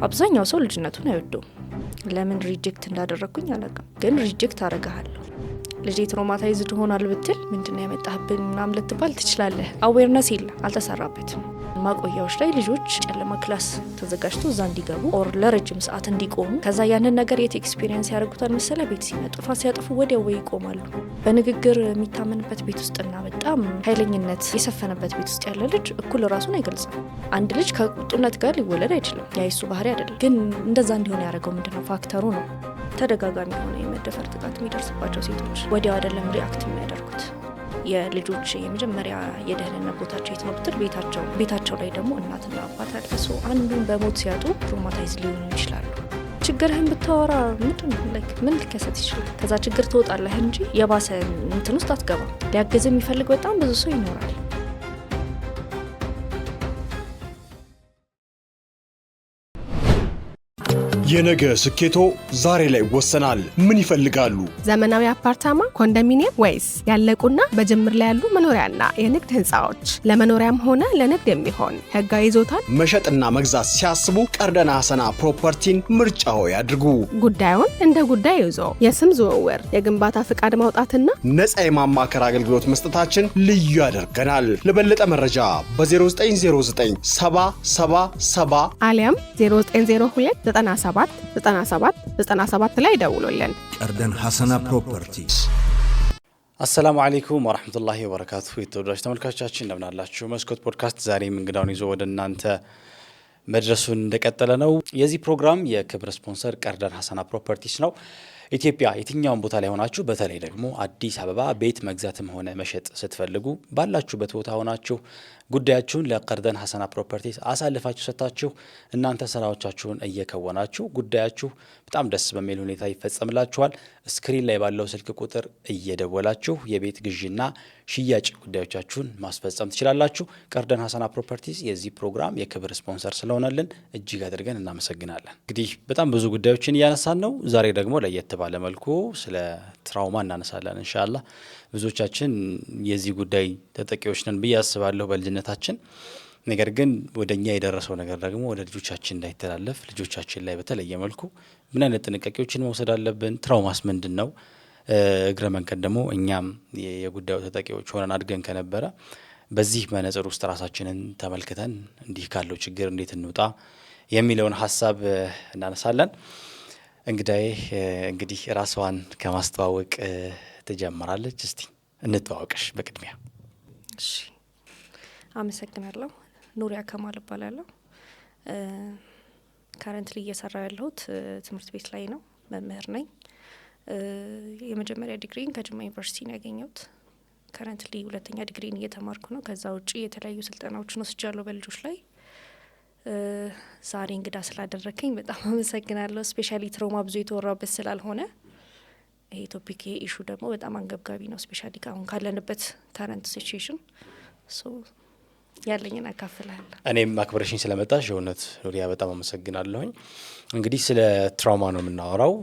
አብዛኛው ሰው ልጅነቱን አይወደውም። ለምን ሪጀክት እንዳደረኩኝ አላውቅም፣ ግን ሪጀክት አረጋለሁ። ልጅ ትራውማታይዝድ ሆናል ብትል ምንድነው ያመጣህብን ምናምን ልትባል ትችላለህ። አዌርነስ የለም፣ አልተሰራበትም። ማቆያዎች ላይ ልጆች ጨለማ ክላስ ተዘጋጅቶ እዛ እንዲገቡ ኦር ለረጅም ሰዓት እንዲቆሙ፣ ከዛ ያንን ነገር የት ኤክስፒሪየንስ ያደርጉታል መሰለ፣ ቤት ሲመጡ ጥፋት ሲያጠፉ ወዲያው ወይ ይቆማሉ። በንግግር የሚታመንበት ቤት ውስጥና በጣም ኃይለኝነት የሰፈነበት ቤት ውስጥ ያለ ልጅ እኩል ራሱን አይገልጽም። አንድ ልጅ ከቁጡነት ጋር ሊወለድ አይችልም፣ ያ የሱ ባህሪ አይደለም። ግን እንደዛ እንዲሆን ያደረገው ምንድነው? ፋክተሩ ነው። ተደጋጋሚ የሆነ የመደፈር ጥቃት የሚደርስባቸው ሴቶች ወዲያው አይደለም ሪአክት የሚያደርጉት። የልጆች የመጀመሪያ የደህንነት ቦታቸው የት ነው ብትል ቤታቸው ላይ ደግሞ እናትና አባት አለ። ሶ አንዱን በሞት ሲያጡ ትራውማታይዝ ሊሆኑ ይችላሉ። ችግርህን ብታወራ ምን ሊከሰት ይችላል? ከዛ ችግር ትወጣለህ እንጂ የባሰ እንትን ውስጥ አትገባ። ሊያገዝ የሚፈልግ በጣም ብዙ ሰው ይኖራል። የነገ ስኬቶ ዛሬ ላይ ወሰናል። ምን ይፈልጋሉ? ዘመናዊ አፓርታማ፣ ኮንዶሚኒየም ወይስ ያለቁና በጅምር ላይ ያሉ መኖሪያና የንግድ ህንፃዎች? ለመኖሪያም ሆነ ለንግድ የሚሆን ህጋዊ ይዞታን መሸጥና መግዛት ሲያስቡ ቀርደን ሀሰና ፕሮፐርቲን ምርጫው ያድርጉ። ጉዳዩን እንደ ጉዳይ ይዞ የስም ዝውውር፣ የግንባታ ፍቃድ ማውጣትና ነፃ የማማከር አገልግሎት መስጠታችን ልዩ ያደርገናል። ለበለጠ መረጃ በ0909 777 አሊያም 0902 97 ላይ ደውሉልን። ቀርደን ሀሰና ፕሮፐርቲስ። አሰላሙ አለይኩም ወራህመቱላሂ ወበረካቱሁ። የተወዳጅ ተመልካቾቻችን እንደምን አላችሁ? መስኮት ፖድካስት ዛሬም እንግዳውን ይዞ ወደ እናንተ መድረሱን እንደቀጠለ ነው። የዚህ ፕሮግራም የክብር ስፖንሰር ቀርደን ሀሰና ፕሮፐርቲስ ነው። ኢትዮጵያ የትኛውን ቦታ ላይ ሆናችሁ በተለይ ደግሞ አዲስ አበባ ቤት መግዛትም ሆነ መሸጥ ስትፈልጉ ባላችሁበት ቦታ ሆናችሁ ጉዳያችሁን ለቀርደን ሀሰና ፕሮፐርቲስ አሳልፋችሁ ሰጥታችሁ እናንተ ስራዎቻችሁን እየከወናችሁ ጉዳያችሁ በጣም ደስ በሚል ሁኔታ ይፈጸምላችኋል። ስክሪን ላይ ባለው ስልክ ቁጥር እየደወላችሁ የቤት ግዢና ሽያጭ ጉዳዮቻችሁን ማስፈጸም ትችላላችሁ። ቀርደን ሀሰና ፕሮፐርቲስ የዚህ ፕሮግራም የክብር ስፖንሰር ስለሆነልን እጅግ አድርገን እናመሰግናለን። እንግዲህ በጣም ብዙ ጉዳዮችን እያነሳን ነው። ዛሬ ደግሞ ለየት ባለ መልኩ ስለ ትራውማ እናነሳለን ኢንሻአላህ። ብዙዎቻችን የዚህ ጉዳይ ተጠቂዎች ነን ብዬ አስባለሁ በልጅነታችን። ነገር ግን ወደኛ የደረሰው ነገር ደግሞ ወደ ልጆቻችን እንዳይተላለፍ ልጆቻችን ላይ በተለየ መልኩ ምን አይነት ጥንቃቄዎችን መውሰድ አለብን? ትራውማስ ምንድን ነው? እግረ መንገድ ደግሞ እኛም የጉዳዩ ተጠቂዎች ሆነን አድገን ከነበረ በዚህ መነጽር ውስጥ ራሳችንን ተመልክተን እንዲህ ካለው ችግር እንዴት እንውጣ የሚለውን ሀሳብ እናነሳለን። እንግዲህ ራስዋን ከማስተዋወቅ ትጀምራለች። እስቲ እንተዋወቅሽ በቅድሚያ። እሺ፣ አመሰግናለሁ። ኑሪያ ከማል እባላለሁ። ካረንትሊ እየሰራው ያለሁት ትምህርት ቤት ላይ ነው። መምህር ነኝ። የመጀመሪያ ዲግሪን ከጅማ ዩኒቨርሲቲ ነው ያገኘሁት። ካረንትሊ ሁለተኛ ዲግሪን እየተማርኩ ነው። ከዛ ውጪ የተለያዩ ስልጠናዎችን ወስጃለሁ በልጆች ላይ። ዛሬ እንግዳ ስላደረከኝ በጣም አመሰግናለሁ። ስፔሻሊ ትራውማ ብዙ የተወራበት ስላልሆነ ይሄ ቶፒክ ኢሹ ደግሞ በጣም አንገብጋቢ ነው። ስፔሻሊ አሁን ካለንበት ካረንት ሲቹዌሽን ያለኝን አካፍላለሁ። እኔም አክብረሽኝ ስለመጣሽ የእውነት ኑሪያ በጣም አመሰግናለሁኝ። እንግዲህ ስለ ትራውማ ነው የምናወራው።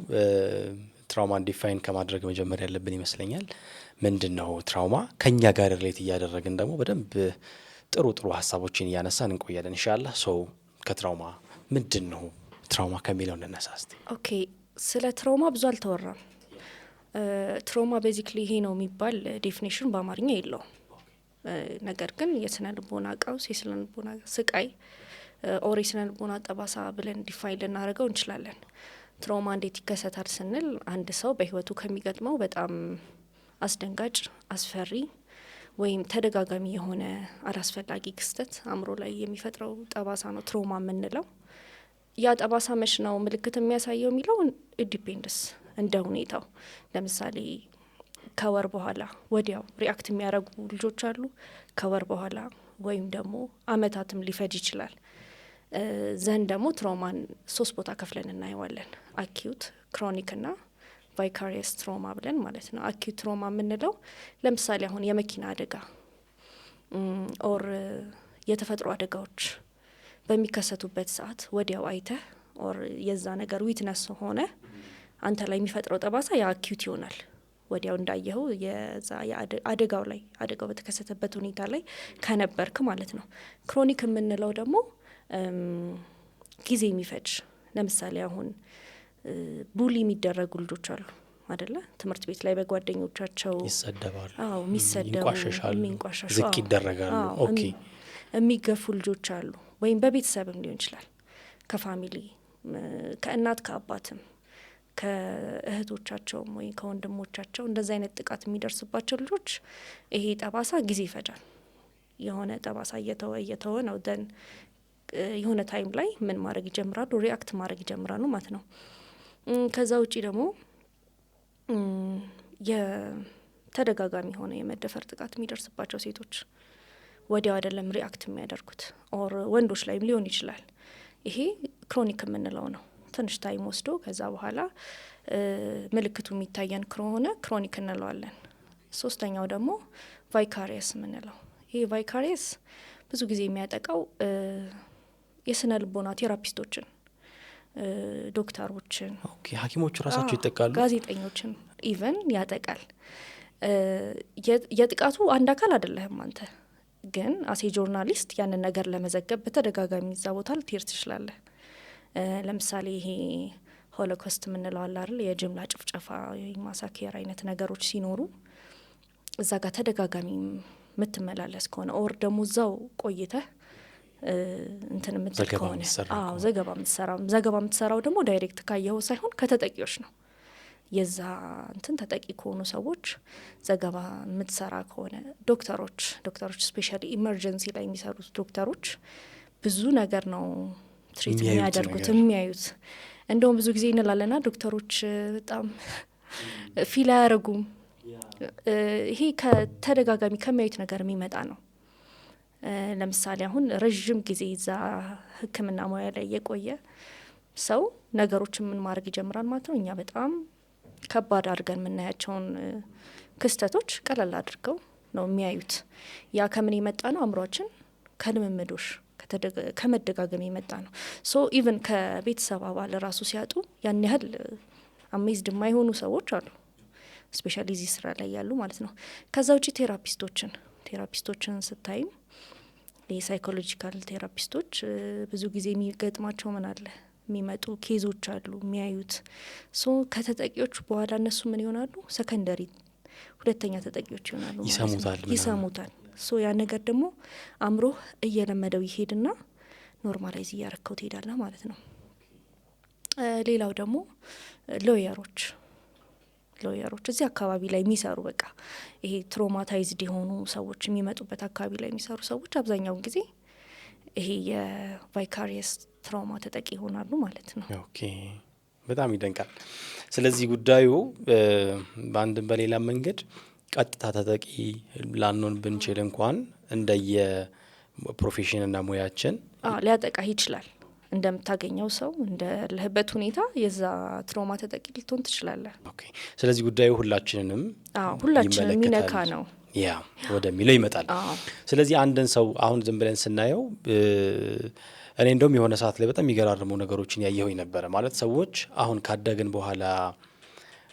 ትራውማን ዲፋይን ከማድረግ መጀመር ያለብን ይመስለኛል። ምንድን ነው ትራውማ? ከኛ ጋር ሪሌት እያደረግን ደግሞ በደንብ ጥሩ ሀሳቦችን እያነሳን እንቆያለን ኢንሻአላህ። ከትራውማ ምንድን ነው ትራውማ ከሚለው እንነሳ እስቲ። ኦኬ፣ ስለ ትራውማ ብዙ አልተወራም። ትራውማ ቤዚክሊ ይሄ ነው የሚባል ዴፊኒሽን በአማርኛ የለውም። ነገር ግን የስነ ልቦና ቀውስ፣ የስነ ልቦና ስቃይ ኦር የስነ ልቦና ጠባሳ ብለን ዲፋይን ልናደርገው እንችላለን። ትራውማ እንዴት ይከሰታል ስንል አንድ ሰው በህይወቱ ከሚገጥመው በጣም አስደንጋጭ፣ አስፈሪ ወይም ተደጋጋሚ የሆነ አላስፈላጊ ክስተት አእምሮ ላይ የሚፈጥረው ጠባሳ ነው ትራውማ የምንለው። ያ ጠባሳ መች ነው ምልክት የሚያሳየው የሚለው ዲፔንድስ እንደ ሁኔታው። ለምሳሌ ከወር በኋላ ወዲያው ሪአክት የሚያደርጉ ልጆች አሉ። ከወር በኋላ ወይም ደግሞ አመታትም ሊፈጅ ይችላል። ዘንድ ደግሞ ትራውማን 3 ቦታ ከፍለን እናየዋለን። አኪዩት፣ ክሮኒክ ና ቫይካሪየስ ትራውማ ብለን ማለት ነው። አኪዩት ትራውማ የምንለው ለምሳሌ አሁን የመኪና አደጋ ኦር የተፈጥሮ አደጋዎች በሚከሰቱበት ሰዓት ወዲያው አይተህ ኦር የዛ ነገር ዊትነስ ሆነ አንተ ላይ የሚፈጥረው ጠባሳ ያ አኪዩት ይሆናል። ወዲያው እንዳየኸው የዛ አደጋው በተከሰተበት ሁኔታ ላይ ከነበርክ ማለት ነው። ክሮኒክ የምንለው ደግሞ ጊዜ የሚፈጅ ለምሳሌ አሁን ቡሊ የሚደረጉ ልጆች አሉ አይደለ? ትምህርት ቤት ላይ በጓደኞቻቸው ይሰደባሉ፣ የሚሰደቡ፣ የሚንቋሸሻሉ፣ ዝቅ ይደረጋሉ። ኦኬ የሚገፉ ልጆች አሉ። ወይም በቤተሰብም ሊሆን ይችላል፣ ከፋሚሊ ከእናት ከአባትም ከእህቶቻቸውም ወይ ከወንድሞቻቸው እንደዚህ አይነት ጥቃት የሚደርስባቸው ልጆች ይሄ ጠባሳ ጊዜ ይፈጃል። የሆነ ጠባሳ እየተወ ነው ደን የሆነ ታይም ላይ ምን ማድረግ ይጀምራሉ? ሪአክት ማድረግ ይጀምራሉ ማለት ነው። ከዛ ውጪ ደግሞ የተደጋጋሚ የሆነ የመደፈር ጥቃት የሚደርስባቸው ሴቶች ወዲያው አይደለም ሪአክት የሚያደርጉት፣ ኦር ወንዶች ላይም ሊሆን ይችላል። ይሄ ክሮኒክ የምንለው ነው። ትንሽ ታይም ወስዶ ከዛ በኋላ ምልክቱ የሚታየን ከሆነ ክሮኒክ እንለዋለን። ሶስተኛው ደግሞ ቫይካሪየስ የምንለው። ይሄ ቫይካሪየስ ብዙ ጊዜ የሚያጠቃው የስነ ልቦና ቴራፒስቶችን፣ ዶክተሮችን፣ ሐኪሞቹ ራሳቸው ይጠቃሉ፣ ጋዜጠኞችን ኢቨን ያጠቃል። የጥቃቱ አንድ አካል አይደለህም አንተ፣ ግን አሴ ጆርናሊስት ያንን ነገር ለመዘገብ በተደጋጋሚ እዛ ቦታ ልትሄድ ትችላለህ። ለምሳሌ ይሄ ሆሎኮስት የምንለው አለ አይደል? የጅምላ ጭፍጨፋ ማሳኬር አይነት ነገሮች ሲኖሩ እዛ ጋር ተደጋጋሚ የምትመላለስ ከሆነ ኦር ደግሞ እዛው ቆይተህ እንትን የምትል ከሆነ ዘገባ የምትሰራው ደግሞ ዳይሬክት ካየኸው ሳይሆን ከተጠቂዎች ነው። የዛ እንትን ተጠቂ ከሆኑ ሰዎች ዘገባ የምትሰራ ከሆነ ዶክተሮች ስፔሻሊ ኢመርጀንሲ ላይ የሚሰሩት ዶክተሮች ብዙ ነገር ነው ትሪት የሚያደርጉት የሚያዩት። እንደውም ብዙ ጊዜ እንላለና ዶክተሮች በጣም ፊል አያደርጉም። ይሄ ከተደጋጋሚ ከሚያዩት ነገር የሚመጣ ነው። ለምሳሌ አሁን ረዥም ጊዜ እዛ ሕክምና ሙያ ላይ የቆየ ሰው ነገሮችን ምን ማድረግ ይጀምራል ማለት ነው። እኛ በጣም ከባድ አድርገን የምናያቸውን ክስተቶች ቀለል አድርገው ነው የሚያዩት። ያ ከምን የመጣ ነው? አእምሯችን ከልምምዶሽ ከመደጋገም የመጣ ነው። ሶ ኢቨን ከቤተሰብ አባል ራሱ ሲያጡ ያን ያህል አሜዝድ የማይሆኑ ሰዎች አሉ፣ ስፔሻሊ እዚህ ስራ ላይ ያሉ ማለት ነው። ከዛ ውጪ ቴራፒስቶችን ስታይም የሳይኮሎጂካል ቴራፒስቶች ብዙ ጊዜ የሚገጥማቸው ምን አለ የሚመጡ ኬዞች አሉ የሚያዩት። ሶ ከተጠቂዎች በኋላ እነሱ ምን ይሆናሉ? ሰከንደሪ ሁለተኛ ተጠቂዎች ይሆናሉ፣ ይሰሙታል። ሶ ያ ነገር ደግሞ አእምሮህ እየለመደው ይሄድና ኖርማላይዝ እያረከው ትሄዳለህ ማለት ነው። ሌላው ደግሞ ሎየሮች እዚህ አካባቢ ላይ የሚሰሩ በቃ ይሄ ትሮማታይዝድ የሆኑ ሰዎች የሚመጡበት አካባቢ ላይ የሚሰሩ ሰዎች አብዛኛውን ጊዜ ይሄ የቫይካሪየስ ትራውማ ተጠቂ ይሆናሉ ማለት ነው። ኦኬ፣ በጣም ይደንቃል። ስለዚህ ጉዳዩ በአንድም በሌላ መንገድ ቀጥታ ተጠቂ ላንሆን ብንችል እንኳን እንደየ ፕሮፌሽንና ሙያችን ሊያጠቃህ ይችላል። እንደምታገኘው ሰው እንደለህበት ሁኔታ የዛ ትራውማ ተጠቂ ልትሆን ትችላለህ። ኦኬ፣ ስለዚህ ጉዳዩ ሁላችንንም የሚነካ ነው ያ ወደሚለው ይመጣል። ስለዚህ አንድን ሰው አሁን ዝም ብለን ስናየው እኔ እንደውም የሆነ ሰዓት ላይ በጣም የሚገራርሙ ነገሮችን ያየሁኝ ነበረ። ማለት ሰዎች አሁን ካደግን በኋላ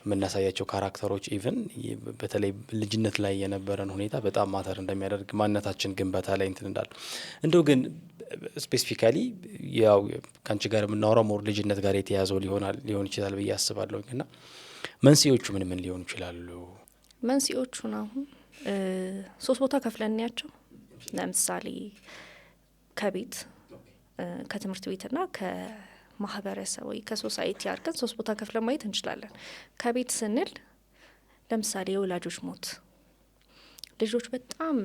የምናሳያቸው ካራክተሮች ኢቨን በተለይ ልጅነት ላይ የነበረን ሁኔታ በጣም ማተር እንደሚያደርግ ማንነታችን ግንባታ ላይ እንትን እንዳሉ እንደው ግን ስፔሲፊካሊ ያው ከአንቺ ጋር የምናወራው ሞር ልጅነት ጋር የተያዘው ሊሆን ይችላል ብዬ አስባለሁ። እና መንስኤዎቹ ምን ሊሆኑ ይችላሉ? መንስኤዎቹን አሁን 3 ቦታ ከፍለን ያቸው ለምሳሌ ከቤት ከትምህርት ቤትና ከማህበረሰብ ወይ ከሶሳይቲ አድርገን 3 ቦታ ከፍለን ማየት እንችላለን። ከቤት ስንል ለምሳሌ የወላጆች ሞት፣ ልጆች በጣም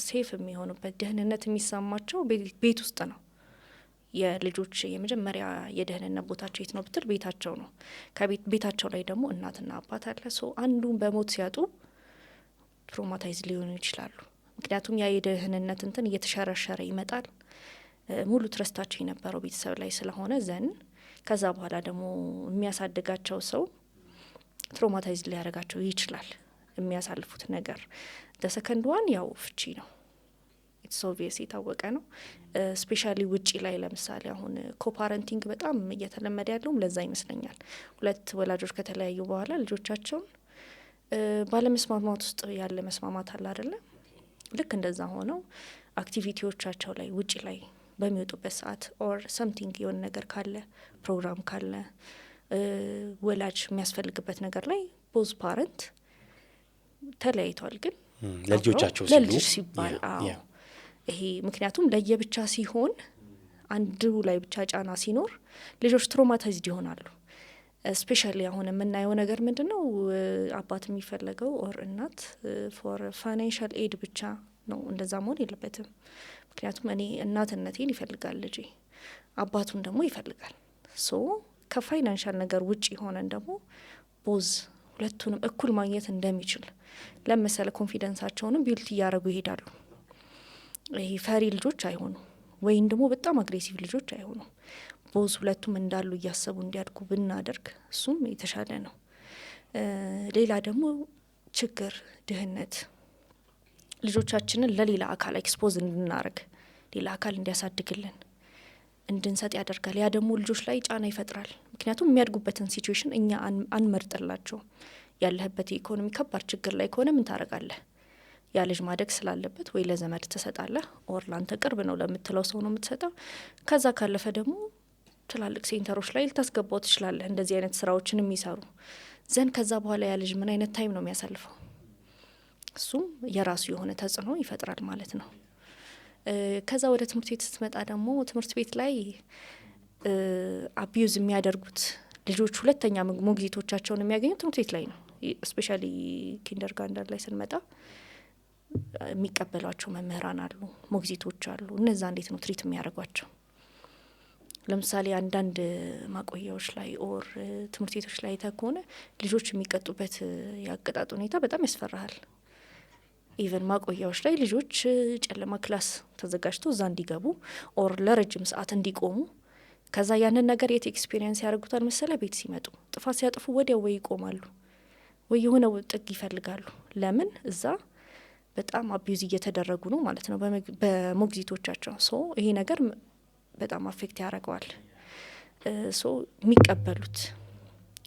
ሴፍ የሚሆኑበት ደህንነት የሚሰማቸው ቤት ውስጥ ነው። የልጆች የመጀመሪያ የደህንነት ቦታቸው የት ነው ብትል ቤታቸው ነው። ቤታቸው ላይ ደግሞ እናትና አባት አለ። ሶ አንዱን በሞት ሲያጡ ትሮማታይዝ ሊሆኑ ይችላሉ። ምክንያቱም ያ የደህንነት እንትን እየተሸረሸረ ይመጣል። ሙሉ ትረስታቸው የነበረው ቤተሰብ ላይ ስለሆነ ከዛ በኋላ ደግሞ የሚያሳድጋቸው ሰው ትሮማታይዝ ሊያደርጋቸው ይችላል። የሚያሳልፉት ነገር ሰከንድ ዋን ያው ፍቺ ነው። ኢትስ ኦብቪየስ የታወቀ ነው። ስፔሻሊ ውጪ ላይ ለምሳሌ አሁን ኮፓረንቲንግ በጣም እየተለመደ ያለውም ለዛ ይመስለኛል። 2 ወላጆች ከተለያዩ በኋላ ልጆቻቸውን ባለመስማማት ውስጥ ያለ መስማማት አለ አይደለ? ልክ እንደዛ ሆነው አክቲቪቲዎቻቸው ላይ ውጪ ላይ በሚወጡበት ሰዓት ኦር ሰምቲንግ የሆነ ነገር ካለ ፕሮግራም ካለ ወላጅ የሚያስፈልግበት ነገር ላይ ቦዝ ፓረንት ተለያይቷል፣ ግን ለልጆቻቸው ለልጆች ሲባል ይሄ ምክንያቱም ለየብቻ ሲሆን አንዱ ላይ ብቻ ጫና ሲኖር ልጆች ትሮማታይዝድ ይሆናሉ። ስፔሻሊ አሁን የምናየው ነገር ምንድነው አባት የሚፈለገው ኦር እናት ፎር ፋይናንሻል ኤድ ብቻ ነው። እንደዛ መሆን የለበትም። ምክንያቱም እኔ እናትነቴን ይፈልጋል ልጄ፣ አባቱን ደግሞ ይፈልጋል። ሶ ከፋይናንሻል ነገር ውጭ ሆነን ደግሞ ቦዝ ሁለቱንም እኩል ማግኘት እንደሚችል ለመሰለ ኮንፊደንሳቸውንም ቢልት እያደረጉ ይሄዳሉ። ይሄ ፈሪ ልጆች አይሆኑ ወይም ደግሞ በጣም አግሬሲቭ ልጆች አይሆኑ። ቦዝ ሁለቱም እንዳሉ እያሰቡ እንዲያድጉ ብናደርግ እሱም የተሻለ ነው። ሌላ ደግሞ ችግር፣ ድህነት ልጆቻችንን ለሌላ አካል ኤክስፖዝ እንድናደርግ ሌላ አካል እንዲያሳድግልን እንድንሰጥ ያደርጋል። ያ ደግሞ ልጆች ላይ ጫና ይፈጥራል። ምክንያቱም የሚያድጉበትን ሲቹዌሽን እኛ አንመርጥላቸው። ያለህበት የኢኮኖሚ ከባድ ችግር ላይ ከሆነ ምን ታረጋለህ? ያ ልጅ ማደግ ስላለበት ወይ ለዘመድ ትሰጣለህ ኦር ላንተ ቅርብ ነው ለምትለው ሰው ነው የምትሰጠው። ከዛ ካለፈ ደግሞ ትላልቅ ሴንተሮች ላይ ልታስገባው ትችላለህ፣ እንደዚህ አይነት ስራዎችን የሚሰሩ ዘንድ። ከዛ በኋላ ያ ልጅ ምን አይነት ታይም ነው የሚያሳልፈው? እሱም የራሱ የሆነ ተጽዕኖ ይፈጥራል ማለት ነው። ከዛ ወደ ትምህርት ቤት ስትመጣ ደግሞ ትምህርት ቤት ላይ አቢዩዝ የሚያደርጉት ልጆች ሁለተኛ ሞግዚቶቻቸውን የሚያገኙት ትምህርት ቤት ላይ ነው። ስፔሻሊ ኪንደርጋርተን ላይ ስንመጣ የሚቀበሏቸው መምህራን አሉ፣ ሞግዚቶች አሉ። እነዛ እንዴት ነው ትሪት የሚያደርጓቸው? ለምሳሌ አንዳንድ ማቆያዎች ላይ ኦር ትምህርት ቤቶች ላይ ከሆነ ልጆች የሚቀጡበት የአቀጣጥ ሁኔታ በጣም ያስፈራሃል። ኢቨን ማቆያዎች ላይ ልጆች ጨለማ ክላስ ተዘጋጅቶ እዛ እንዲገቡ ኦር ለረጅም ሰዓት እንዲቆሙ፣ ከዛ ያንን ነገር የት ኤክስፔሪንስ ያደርጉታል መሰለ? ቤት ሲመጡ ጥፋት ሲያጠፉ ወዲያው ወይ ይቆማሉ ወይ የሆነ ጥግ ይፈልጋሉ። ለምን? እዛ በጣም አቢዩዝ እየተደረጉ ነው ማለት ነው በሞግዚቶቻቸው። ሶ ይሄ ነገር በጣም አፌክት ያደርገዋል። ሶ የሚቀበሉት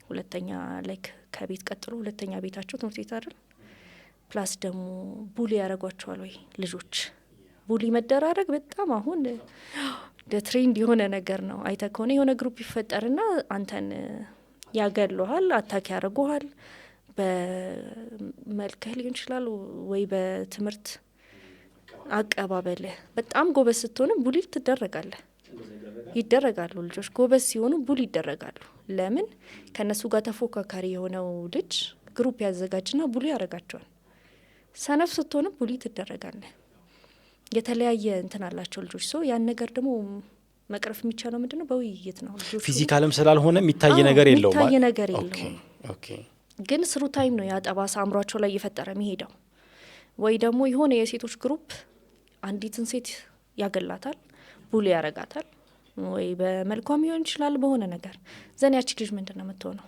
ሁለተኛ ላይክ ከቤት ቀጥሎ ሁለተኛ ቤታቸው ትምህርት ቤት አይደል? ፕላስ ደግሞ ቡሊ ያደርጓቸዋል ወይ ልጆች። ቡሊ መደራረግ በጣም አሁን ትሬንድ የሆነ ነገር ነው። አይተ ከሆነ የሆነ ግሩፕ ይፈጠርና አንተን ያገሉሃል፣ አታክ ያደርጉሃል። በመልክህ ሊሆን ይችላል ወይ በትምህርት አቀባበልህ በጣም ጎበዝ ስትሆንም ቡሊ ትደረጋለህ። ይደረጋሉ ልጆች ጎበዝ ሲሆኑ ቡሊ ይደረጋሉ። ለምን? ከነሱ ጋር ተፎካካሪ የሆነው ልጅ ግሩፕ ያዘጋጅና ቡሊ ያደርጋቸዋል። ሰነፍ ስትሆንም ቡሊ ትደረጋለህ። የተለያየ እንትን አላቸው ልጆች። ሶ ያን ነገር ደግሞ መቅረፍ የሚቻለው ምንድነው? በውይይት ነው። ልጆች ፊዚካልም ስላልሆነ የሚታይ ነገር የለውም። የሚታይ ነገር የለውም። ኦኬ ግን ስሩ ታይም ነው ያጠባሳ አእምሯቸው ላይ እየፈጠረ የሚሄደው። ወይ ደግሞ የሆነ የሴቶች ግሩፕ አንዲትን ሴት ያገላታል፣ ቡሊ ያረጋታል፣ ወይ በመልኳም ሊሆን ይችላል በሆነ ነገር ዘን ያቺ ልጅ ምንድነው የምትሆነው?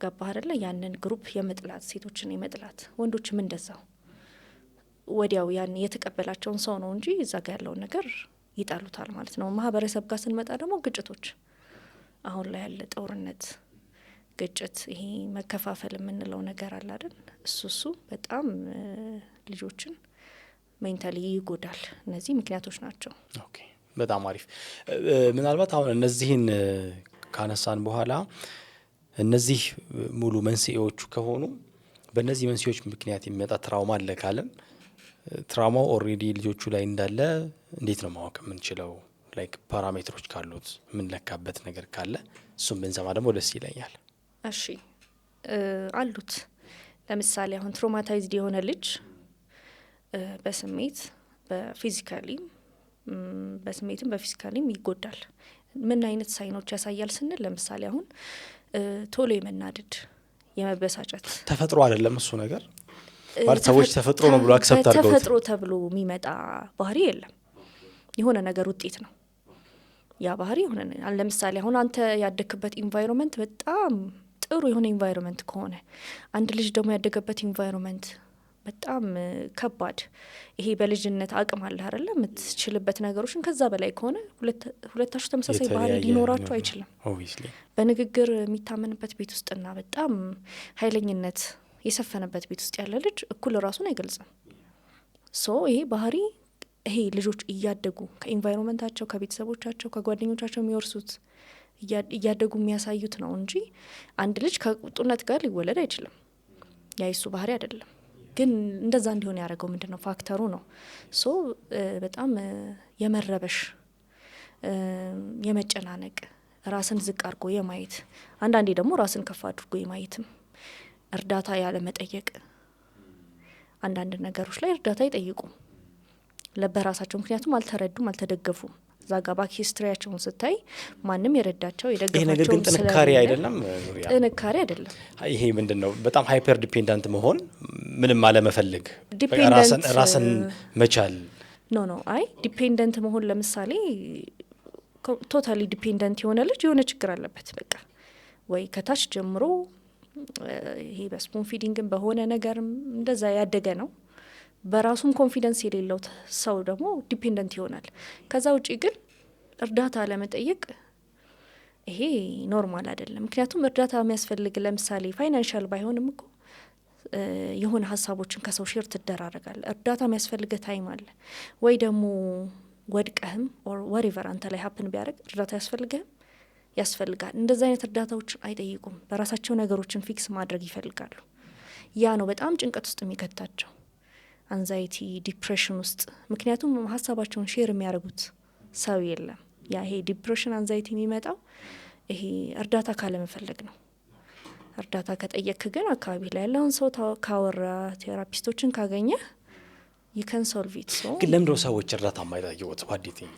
ገባህ አይደለ? ያንን ግሩፕ የመጥላት ሴቶችን የመጥላት ወንዶችም እንደዛው ወዲያው ያን የተቀበላቸውን ሰው ነው እንጂ እዛ ጋር ያለውን ነገር ይጣሉታል ማለት ነው። ማህበረሰብ ጋር ስንመጣ ደግሞ ግጭቶች፣ አሁን ላይ ያለ ጦርነት፣ ግጭት፣ ይሄ መከፋፈል የምንለው ነገር አለ አይደል? እሱ በጣም ልጆችን ሜንታሊ ይጎዳል። እነዚህ ምክንያቶች ናቸው። ኦኬ፣ በጣም አሪፍ። ምናልባት አሁን እነዚህን ካነሳን በኋላ እነዚህ ሙሉ መንስኤዎቹ ከሆኑ በእነዚህ መንስኤዎች ምክንያት የሚመጣ ትራውማ አለ ካለም ትራውማው ኦልሬዲ ልጆቹ ላይ እንዳለ እንዴት ነው ማወቅ የምንችለው? ላይክ ፓራሜትሮች ካሉት የምንለካበት ነገር ካለ እሱም ብንሰማ ደግሞ ደስ ይለኛል። እሺ፣ አሉት። ለምሳሌ አሁን ትራውማታይዝድ የሆነ ልጅ በስሜት በፊዚካሊም በስሜትም በፊዚካሊም ይጎዳል። ምን አይነት ሳይኖች ያሳያል ስንል ለምሳሌ አሁን ቶሎ የመናደድ የመበሳጨት ተፈጥሮ አይደለም እሱ ነገር ማለት ሰዎች ተፈጥሮ ነው ብሎ አክሰፕት አድርገውት ተፈጥሮ ተብሎ የሚመጣ ባህሪ የለም። የሆነ ነገር ውጤት ነው ያ ባህሪ። የሆነ ለምሳሌ አሁን አንተ ያደክበት ኢንቫይሮንመንት በጣም ጥሩ የሆነ ኢንቫይሮንመንት ከሆነ አንድ ልጅ ደግሞ ያደገበት ኢንቫይሮንመንት በጣም ከባድ፣ ይሄ በልጅነት አቅም አለ አይደለ የምትችልበት ነገሮችን ከዛ በላይ ከሆነ ሁለታችሁ ተመሳሳይ ባህሪ ሊኖራችሁ አይችልም። በንግግር የሚታመንበት ቤት ውስጥና በጣም ኃይለኝነት የሰፈነበት ቤት ውስጥ ያለ ልጅ እኩል ራሱን አይገልጽም። ሶ ይሄ ባህሪ ይሄ ልጆች እያደጉ ከኢንቫይሮንመንታቸው ከቤተሰቦቻቸው ከጓደኞቻቸው የሚወርሱት እያደጉ የሚያሳዩት ነው እንጂ አንድ ልጅ ከቁጡነት ጋር ሊወለድ አይችልም። ያ የሱ ባህሪ አይደለም። ግን እንደዛ እንዲሆን ያደረገው ምንድነው ፋክተሩ ነው። ሶ በጣም የመረበሽ የመጨናነቅ ራስን ዝቅ አድርጎ የማየት አንዳንዴ ደግሞ ራስን ከፍ አድርጎ የማየትም እርዳታ ያለ መጠየቅ አንዳንድ ነገሮች ላይ እርዳታ አይጠይቁም ለበራሳቸው ምክንያቱም አልተረዱም አልተደገፉም። እዛ ጋር ባክ ሂስትሪያቸውን ስታይ ማንም የረዳቸው የደገፋቸው ይሄ ነገር ግን ጥንካሬ አይደለም ጥንካሬ አይደለም። ይሄ ምንድነው በጣም ሃይፐር ዲፔንዳንት መሆን ምንም አለመፈለግ ራስን መቻል ኖ አይ ዲፔንደንት መሆን ለምሳሌ ቶታሊ ዲፔንደንት የሆነ ልጅ የሆነ ችግር አለበት በቃ ወይ ከታች ጀምሮ ይሄ በስፑን ፊዲንግም በሆነ ነገርም እንደዛ ያደገ ነው። በራሱም ኮንፊደንስ የሌለው ሰው ደግሞ ዲፔንደንት ይሆናል። ከዛ ውጪ ግን እርዳታ ለመጠየቅ ይሄ ኖርማል አይደለም። ምክንያቱም እርዳታ የሚያስፈልግ ለምሳሌ ፋይናንሻል ባይሆንም እኮ የሆነ ሀሳቦችን ከሰው ሼር ትደራረጋል። እርዳታ የሚያስፈልገ ታይም አለ ወይ ደግሞ ወድቀህም ኦር ወሪቨር አንተ ላይ ሀፕን ቢያደርግ እርዳታ ያስፈልጋል። እንደዚህ አይነት እርዳታዎችን አይጠይቁም። በራሳቸው ነገሮችን ፊክስ ማድረግ ይፈልጋሉ። ያ ነው በጣም ጭንቀት ውስጥ የሚከታቸው አንዛይቲ ዲፕሬሽን ውስጥ። ምክንያቱም ሀሳባቸውን ሼር የሚያደርጉት ሰው የለም። ያ ይሄ ዲፕሬሽን አንዛይቲ የሚመጣው ይሄ እርዳታ ካለመፈለግ ነው። እርዳታ ከጠየክ ግን አካባቢ ላይ ያለውን ሰው ካወራ ቴራፒስቶችን ካገኘ you can solve it። ግን ለምንድነው ሰዎች እርዳታ የማይጠይቁት? what do you think?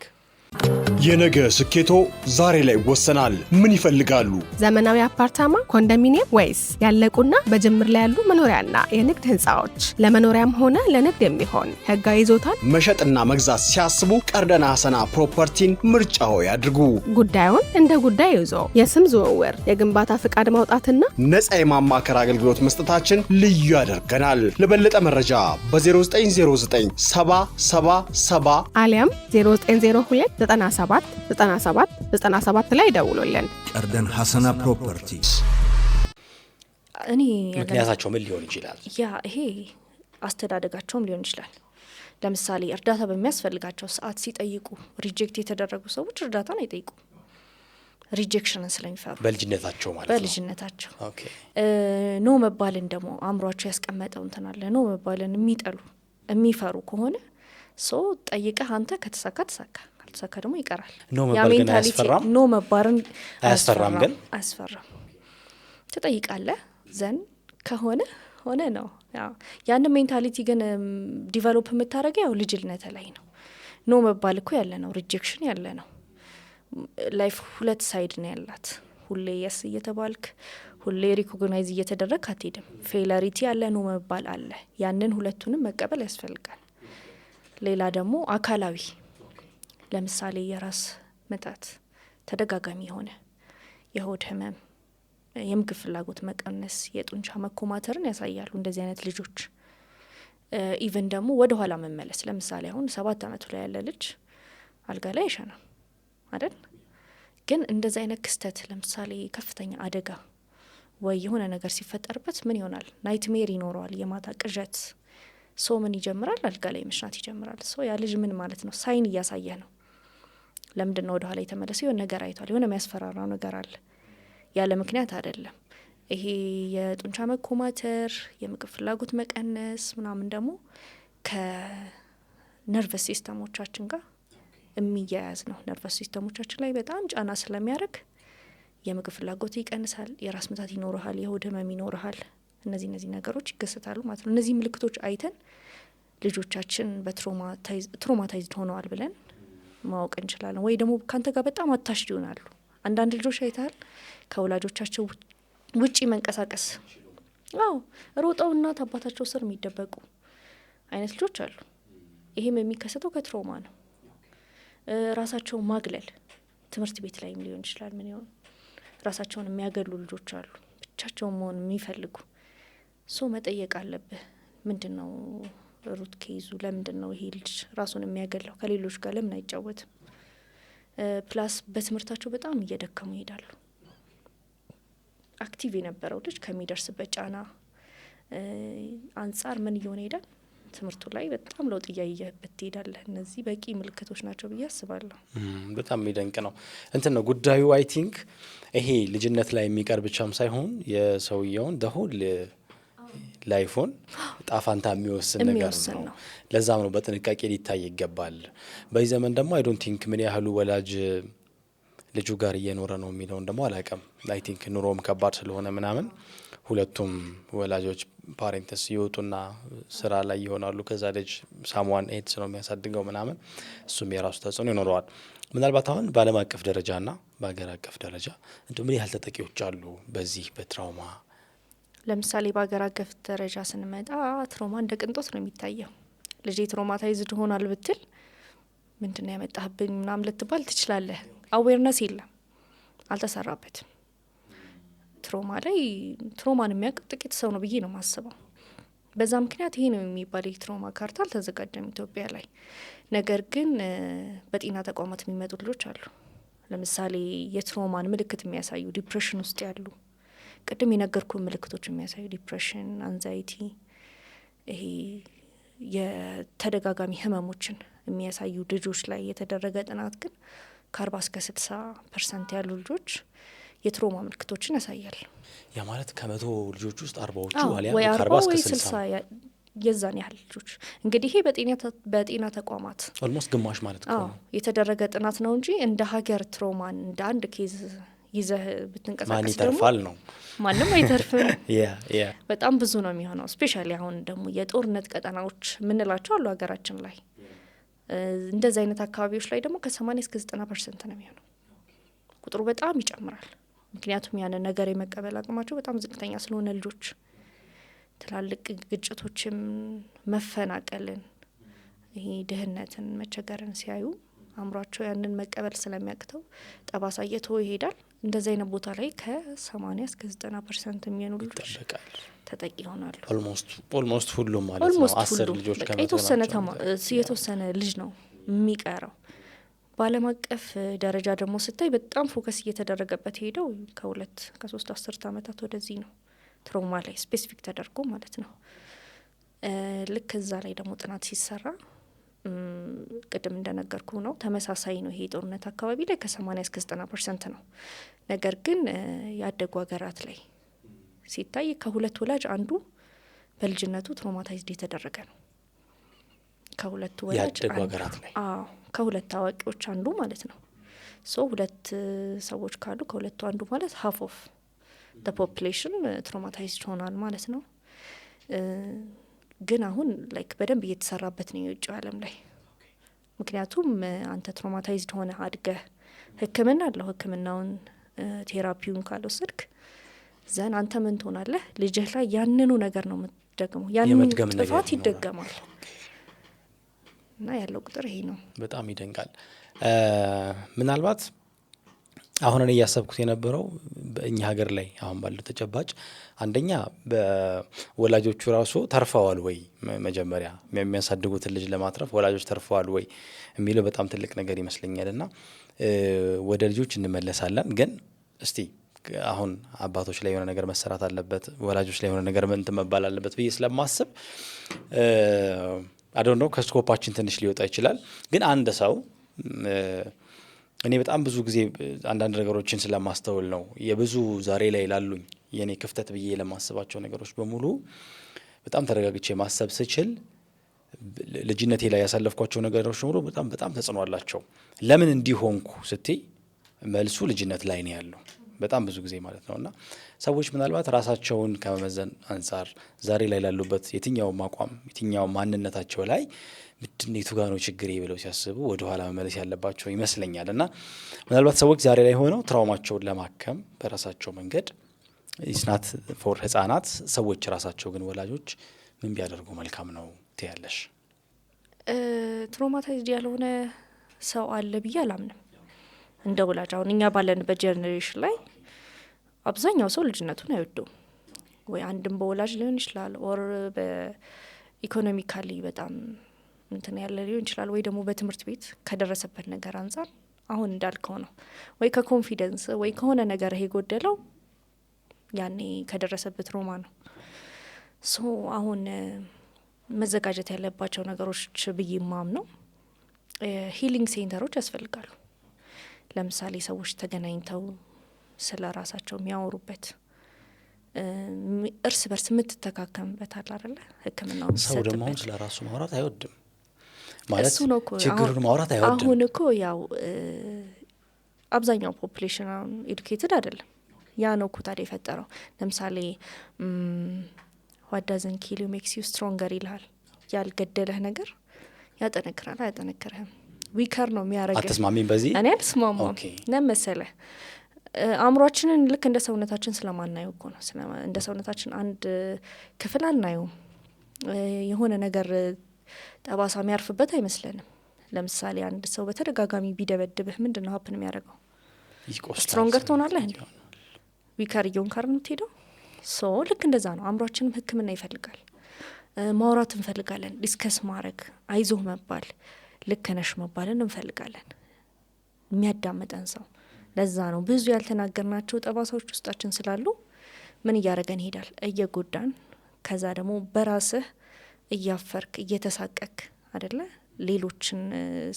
የነገ ስኬቶ ዛሬ ላይ ይወሰናል። ምን ይፈልጋሉ? ዘመናዊ አፓርታማ፣ ኮንዶሚኒየም ወይስ ያለቁና በጅምር ላይ ያሉ መኖሪያና የንግድ ህንጻዎች? ለመኖሪያም ሆነ ለንግድ የሚሆን ህጋዊ ይዞታን መሸጥና መግዛት ሲያስቡ ቀርደና ሀሰና ፕሮፐርቲን ምርጫው ያድርጉ። ጉዳዩን እንደ ጉዳይ ይዞ የስም ዝውውር፣ የግንባታ ፍቃድ ማውጣትና ነፃ የማማከር አገልግሎት መስጠታችን ልዩ ያደርገናል። ለበለጠ መረጃ በ0909 777 አሊያም 0902 97 ላይ ደውሉልን። ቀርደን ሀሰና ፕሮፐርቲስ። እኔ ምክንያታቸው ምን ሊሆን ይችላል? ያ ይሄ አስተዳደጋቸውም ሊሆን ይችላል። ለምሳሌ እርዳታ በሚያስፈልጋቸው ሰዓት ሲጠይቁ ሪጀክት የተደረጉ ሰዎች እርዳታን አይጠይቁም። ሪጀክሽንን ስለሚፈሩ በልጅነታቸው ማለት ነው። በልጅነታቸው ኖ መባልን ደግሞ አእምሯቸው ያስቀመጠው እንትን አለ። ኖ መባልን የሚፈሩ ከሆነ ሰው ጠይቀህ አንተ ከተሳካ ተሳካ ካልተሳካ ደግሞ ይቀራል። ኖ መባልን አያስፈራም። ግን አያስፈራም። ትጠይቃለህ ዘን ከሆነ ሆነ ነው። ያንን ሜንታሊቲ ግን ዲቨሎፕ የምታደርገው ያው ልጅነት ላይ ነው። ኖ መባል እኮ ያለ ነው፣ ሪጀክሽን ያለ ነው። ላይፍ ሁለት ሳይድ ነው ያላት። ሁሌ የስ እየተባልክ ሁሌ ሪኮግናይዝ እየተደረግ አትሄድም። ፌለሪቲ ያለ ኖ መባል አለ። ያንን ሁለቱንም መቀበል ያስፈልጋል። ሌላ ደግሞ አካላዊ ለምሳሌ የራስ ምታት፣ ተደጋጋሚ የሆነ የሆድ ህመም፣ የምግብ ፍላጎት መቀነስ፣ የጡንቻ መኮማተርን ያሳያሉ እንደዚህ አይነት ልጆች። ኢቨን ደግሞ ወደ ኋላ መመለስ። ለምሳሌ አሁን 7 ዓመቱ ላይ ያለ ልጅ አልጋ ላይ አይሸናም አይደል? ግን እንደዚህ አይነት ክስተት ለምሳሌ ከፍተኛ አደጋ ወይ የሆነ ነገር ሲፈጠርበት ምን ይሆናል? ናይትሜር ይኖረዋል፣ የማታ ቅዠት። ሰው ምን ይጀምራል? አልጋ ላይ መሽናት ይጀምራል። ሰው ያ ልጅ ምን ማለት ነው? ሳይን እያሳየ ነው። ለምንድን ነው ወደ ኋላ የተመለሰው? የሆነ ነገር አይቷል፣ የሆነ የሚያስፈራራው ነገር አለ። ያለ ምክንያት አይደለም። ይሄ የጡንቻ መኮማተር፣ የምግብ ፍላጎት መቀነስ ምናምን ደግሞ ከነርቨስ ሲስተሞቻችን ጋር የሚያያዝ ነው። ነርቨስ ሲስተሞቻችን ላይ በጣም ጫና ስለሚያደርግ የምግብ ፍላጎት ይቀንሳል፣ የራስ ምታት ይኖርሃል፣ የሆድ ህመም ይኖርሃል። እነዚህ ነገሮች ይከሰታሉ ማለት ነው። እነዚህ ምልክቶች አይተን ልጆቻችን በትሮማታይዝድ ሆነዋል ብለን ማወቅ እንችላለን። ወይ ደግሞ ካንተ ጋር በጣም አታሽድ ይሆናሉ። አንዳንድ ልጆች አይተሃል ከወላጆቻቸው ውጪ መንቀሳቀስ፣ ሮጠው እናት አባታቸው ስር የሚደበቁ አይነት ልጆች አሉ። ይሄም የሚከሰተው ከትሮማ ነው። ራሳቸውን ማግለል ትምህርት ቤት ላይም ሊሆን ይችላል። ምን ይሆን ራሳቸውን የሚያገሉ ልጆች አሉ፣ ብቻቸውን መሆን የሚፈልጉ። መጠየቅ አለብህ። ምንድን ነው ሩት ኬዙ? ለምንድን ነው ይሄ ልጅ ራሱን የሚያገለው? ከሌሎች ጋር ለምን አይጫወትም? ፕላስ በትምህርታቸው በጣም እየደከሙ ይሄዳሉ። አክቲቭ የነበረው ልጅ ከሚደርስበት ጫና አንጻር ምን እየሆነ ይሄዳል? ትምህርቱ ላይ በጣም ለውጥ እያየህበት ትሄዳለህ። እነዚህ በቂ ምልክቶች ናቸው ብዬ አስባለሁ። በጣም የሚደንቅ ነው። እንትን ነው ጉዳዩ አይ ቲንክ ይሄ ልጅነት ላይ የሚቀር ብቻም ሳይሆን የሰውየውን ደሁል ላይፎን ጣፋንታ የሚወስን ነገር ነው። ለዛም ነው በጥንቃቄ ሊታይ ይገባል። በዚህ ዘመን ደግሞ አይ ዶንት ቲንክ ምን ያህሉ ወላጅ ልጁ ጋር እየኖረ ነው የሚለውን ደግሞ አላውቅም። አይ ቲንክ ኑሮም ከባድ ስለሆነ ምናምን ሁለቱም ወላጆች ፓሬንትስ ይወጡና ስራ ላይ ይሆናሉ። ከዛ ልጅ ሳምዋን ኤድስ ነው የሚያሳድገው ምናምን፣ እሱም የራሱ ተጽዕኖ ይኖረዋል። ምናልባት አሁን በዓለም አቀፍ ደረጃና በሀገር አቀፍ ደረጃ እንደው ምን ያህል ተጠቂዎች አሉ በዚህ በትራውማ? ለምሳሌ በሀገር አቀፍ ደረጃ ስንመጣ ትራውማ እንደ ቅንጦት ነው የሚታየው። ልጄ ትራውማታይዝድ ሆኗል ብትል ምንድነው ያመጣህብኝ ምናምን ልትባል ትችላለህ። አዌርነስ የለም፣ አልተሰራበትም። ትራውማ ላይ ትራውማን የሚያውቅ ጥቂት ሰው ነው ብዬ ነው ማስበው። በዛ ምክንያት ይሄ ነው የሚባል የትራውማ ካርታ አልተዘጋጀም ኢትዮጵያ ላይ። ነገር ግን በጤና ተቋማት የሚመጡ ልጆች አሉ። ለምሳሌ የትራውማን ምልክት የሚያሳዩ ዲፕሬሽን ውስጥ ያሉ፣ ቅድም የነገርኩ ምልክቶች የሚያሳዩ ዲፕሬሽን፣ አንዛይቲ፣ ይሄ የተደጋጋሚ ህመሞችን የሚያሳዩ ልጆች ላይ የተደረገ ጥናት ግን ከ40 እስከ 60% ያሉ ልጆች የትራውማ ምልክቶችን ያሳያል። ያ ማለት ከ100 ልጆች ውስጥ 40ዎቹ አሊያ ወይ 40 እስከ 60 የዛን ያህል ልጆች እንግዲህ ይሄ በጤና ተቋማት ኦልሞስት ግማሽ ማለት ነው የተደረገ ጥናት ነው እንጂ እንደ ሀገር ትራውማን እንደ አንድ ኬዝ ይዘህ ብትንቀሳቀስ ማን ይተርፋል ነው? ማንም አይተርፍም። ያ በጣም ብዙ ነው የሚሆነው። ስፔሻሊ አሁን ደግሞ የጦርነት ቀጠናዎች ምንላቸው አሉ ሀገራችን ላይ። እንደዚህ አይነት አካባቢዎች ላይ ደግሞ ከ80 እስከ 90% ነው የሚሆነው። ቁጥሩ በጣም ይጨምራል። ምክንያቱም ያንን ነገር የመቀበል አቅማቸው በጣም ዝቅተኛ ስለሆነ ልጆች ትላልቅ ግጭቶችም፣ መፈናቀልን፣ ይሄ ድህነትን፣ መቸገርን ሲያዩ አእምሯቸው ያንን መቀበል ስለሚያቅተው ጠባሳ እየተወ ይሄዳል። እንደዚህ አይነት ቦታ ላይ ከ80 እስከ 90% የሚሆኑ ልጆች ተጠቂ ይሆናሉ። ኦልሞስት ሁሉም ማለት ነው። 10 ልጆች የተወሰነ ልጅ ነው የሚቀረው። በዓለም አቀፍ ደረጃ ደግሞ ስታይ በጣም ፎከስ እየተደረገበት ሄደው ከ3 አስርት ዓመታት ወደዚህ ነው ትራውማ ላይ ስፔሲፊክ ተደርጎ ማለት ነው። ልክ እዛ ላይ ደግሞ ጥናት ሲሰራ ቅድም እንደነገርኩ ነው ተመሳሳይ ነው። ይሄ ጦርነት አካባቢ ላይ ከ80 እስከ 90% ነው። ነገር ግን ያደጉ ሀገራት ላይ ሲታይ ከሁለት ወላጅ አንዱ በልጅነቱ ትራውማታይዝድ የተደረገ ነው። ከሁለት ወላጅ ያደጉ ሀገራት ላይ ከሁለት አዋቂዎች አንዱ ማለት ነው። ሶ ሁለት ሰዎች ካሉ ከሁለቱ አንዱ ማለት half of the population ትራውማታይዝድ ሆኗል ማለት ነው። ግን አሁን ላይክ በደንብ እየተሰራበት ነው የውጭው ዓለም ላይ። ምክንያቱም አንተ ትራውማታይዝድ ሆነ አድገህ ሕክምና አለው ሕክምናውን ቴራፒውን ካልወሰድክ ዘን አንተ ምን ትሆናለህ? ልጅህ ላይ ያንኑ ነገር ነው የምትደግመው። ያንኑ ጥፋት ይደገማል። እና ያለው ቁጥር ይሄ ነው። በጣም ይደንቃል። ምናልባት አሁን እኔ እያሰብኩት የነበረው በእኛ ሀገር ላይ አሁን ባለው ተጨባጭ አንደኛ በወላጆቹ ራሱ ተርፈዋል ወይ፣ መጀመሪያ የሚያሳድጉትን ልጅ ለማትረፍ ወላጆች ተርፈዋል ወይ የሚለው በጣም ትልቅ ነገር ይመስለኛል። እና ወደ ልጆች እንመለሳለን። ግን እስቲ አሁን አባቶች ላይ የሆነ ነገር መሰራት አለበት፣ ወላጆች ላይ የሆነ ነገር እንትን መባል አለበት ብዬ ስለማስብ አዶን ነው ከስኮፓችን ትንሽ ሊወጣ ይችላል። ግን አንድ ሰው እኔ በጣም ብዙ ጊዜ አንዳንድ ነገሮችን ስለማስተውል ነው የብዙ ዛሬ ላይ ላሉኝ የኔ ክፍተት ብዬ ለማስባቸው ነገሮች በሙሉ በጣም ተረጋግቼ ማሰብ ስችል ልጅነቴ ላይ ያሳለፍኳቸው ነገሮች በሙሉ በጣም ተጽዕኖ አላቸው። ለምን እንዲሆንኩ ስትይ መልሱ ልጅነት ላይ ነው ያለው በጣም ብዙ ጊዜ ማለት ነውና ሰዎች ምናልባት ራሳቸውን ከመመዘን አንጻር ዛሬ ላይ ላሉበት የትኛው ማቋም የትኛው ማንነታቸው ላይ ምንድነው ጋር ነው ችግሬ ብለው ሲያስቡ ወደ ኋላ መመለስ ያለባቸው ይመስለኛል። እና ምናልባት ሰዎች ዛሬ ላይ ሆነው ትራውማቸውን ለማከም በራሳቸው መንገድ ኢስናት ፎር ህፃናት ሰዎች ራሳቸው ግን ወላጆች ምን ቢያደርጉ መልካም ነው ትያለሽ? ትራውማታይዝድ ያልሆነ ሰው አለ ብዬ አላምንም እንደ ወላጅ። አሁን እኛ ባለንበት ጀነሬሽን ላይ አብዛኛው ሰው ልጅነቱን አይወደውም። ወይ አንድም በወላጅ ሊሆን ይችላል፣ ኦር በኢኮኖሚካሊ በጣም እንትን ያለ ሊሆን ይችላል፣ ወይ ደግሞ በትምህርት ቤት ከደረሰበት ነገር አንጻር አሁን እንዳልከው ነው፣ ወይ ከኮንፊደንስ ወይ ከሆነ ነገር የጎደለው ያኔ ከደረሰበት ትራውማ ነው። ሶ አሁን መዘጋጀት ያለባቸው ነገሮች ብዬ ማምነው ሂሊንግ ሴንተሮች ያስፈልጋሉ። ለምሳሌ ሰዎች ተገናኝተው ስለ ራሳቸው የሚያወሩበት እርስ በርስ የምትተካከምበት አለ አይደለ? ሕክምናው ሰው ደግሞ አሁን ስለ ራሱ ማውራት አይወድም ማለት ችግሩን ማውራት አይወድም። አሁን እኮ ያው አብዛኛው ፖፑሌሽን አሁን ኤዱኬትድ አይደለም። ያ ነው እኮ ታዲያ የፈጠረው። ለምሳሌ what doesn't kill you makes you stronger ይልሃል። ያልገደለህ ነገር ያጠነክራል አያጠነክርህም። ዊከር ነው የሚያደርገው። አትስማሚም በዚህ? እኔ አልስማማም። ለምሳሌ አእምሯችንን ልክ እንደ ሰውነታችን ስለማናየው እኮ ነው። እንደ ሰውነታችን አንድ ክፍል አናየውም። የሆነ ነገር ጠባሳ የሚያርፍበት አይመስለንም። ለምሳሌ አንድ ሰው በተደጋጋሚ ቢደበድብህ ምንድን ነው ሀፕን የሚያደርገው? ስትሮንገር ትሆናለህ እንዴ? ዊከር እየሆንክ ነው የምትሄደው። ሶ ልክ እንደዛ ነው አእምሯችንም ሕክምና ይፈልጋል። ማውራት እንፈልጋለን፣ ዲስከስ ማድረግ፣ አይዞህ መባል፣ ልክ ነሽ መባልን እንፈልጋለን። የሚያዳምጠን ሰው። ለዛ ነው ብዙ ያልተናገርናቸው ጠባሳዎች ውስጣችን ስላሉ ምን እያደረገን ይሄዳል? እየጎዳን፣ ከዛ ደግሞ በራስህ እያፈርክ እየተሳቀክ አይደለ? ሌሎችን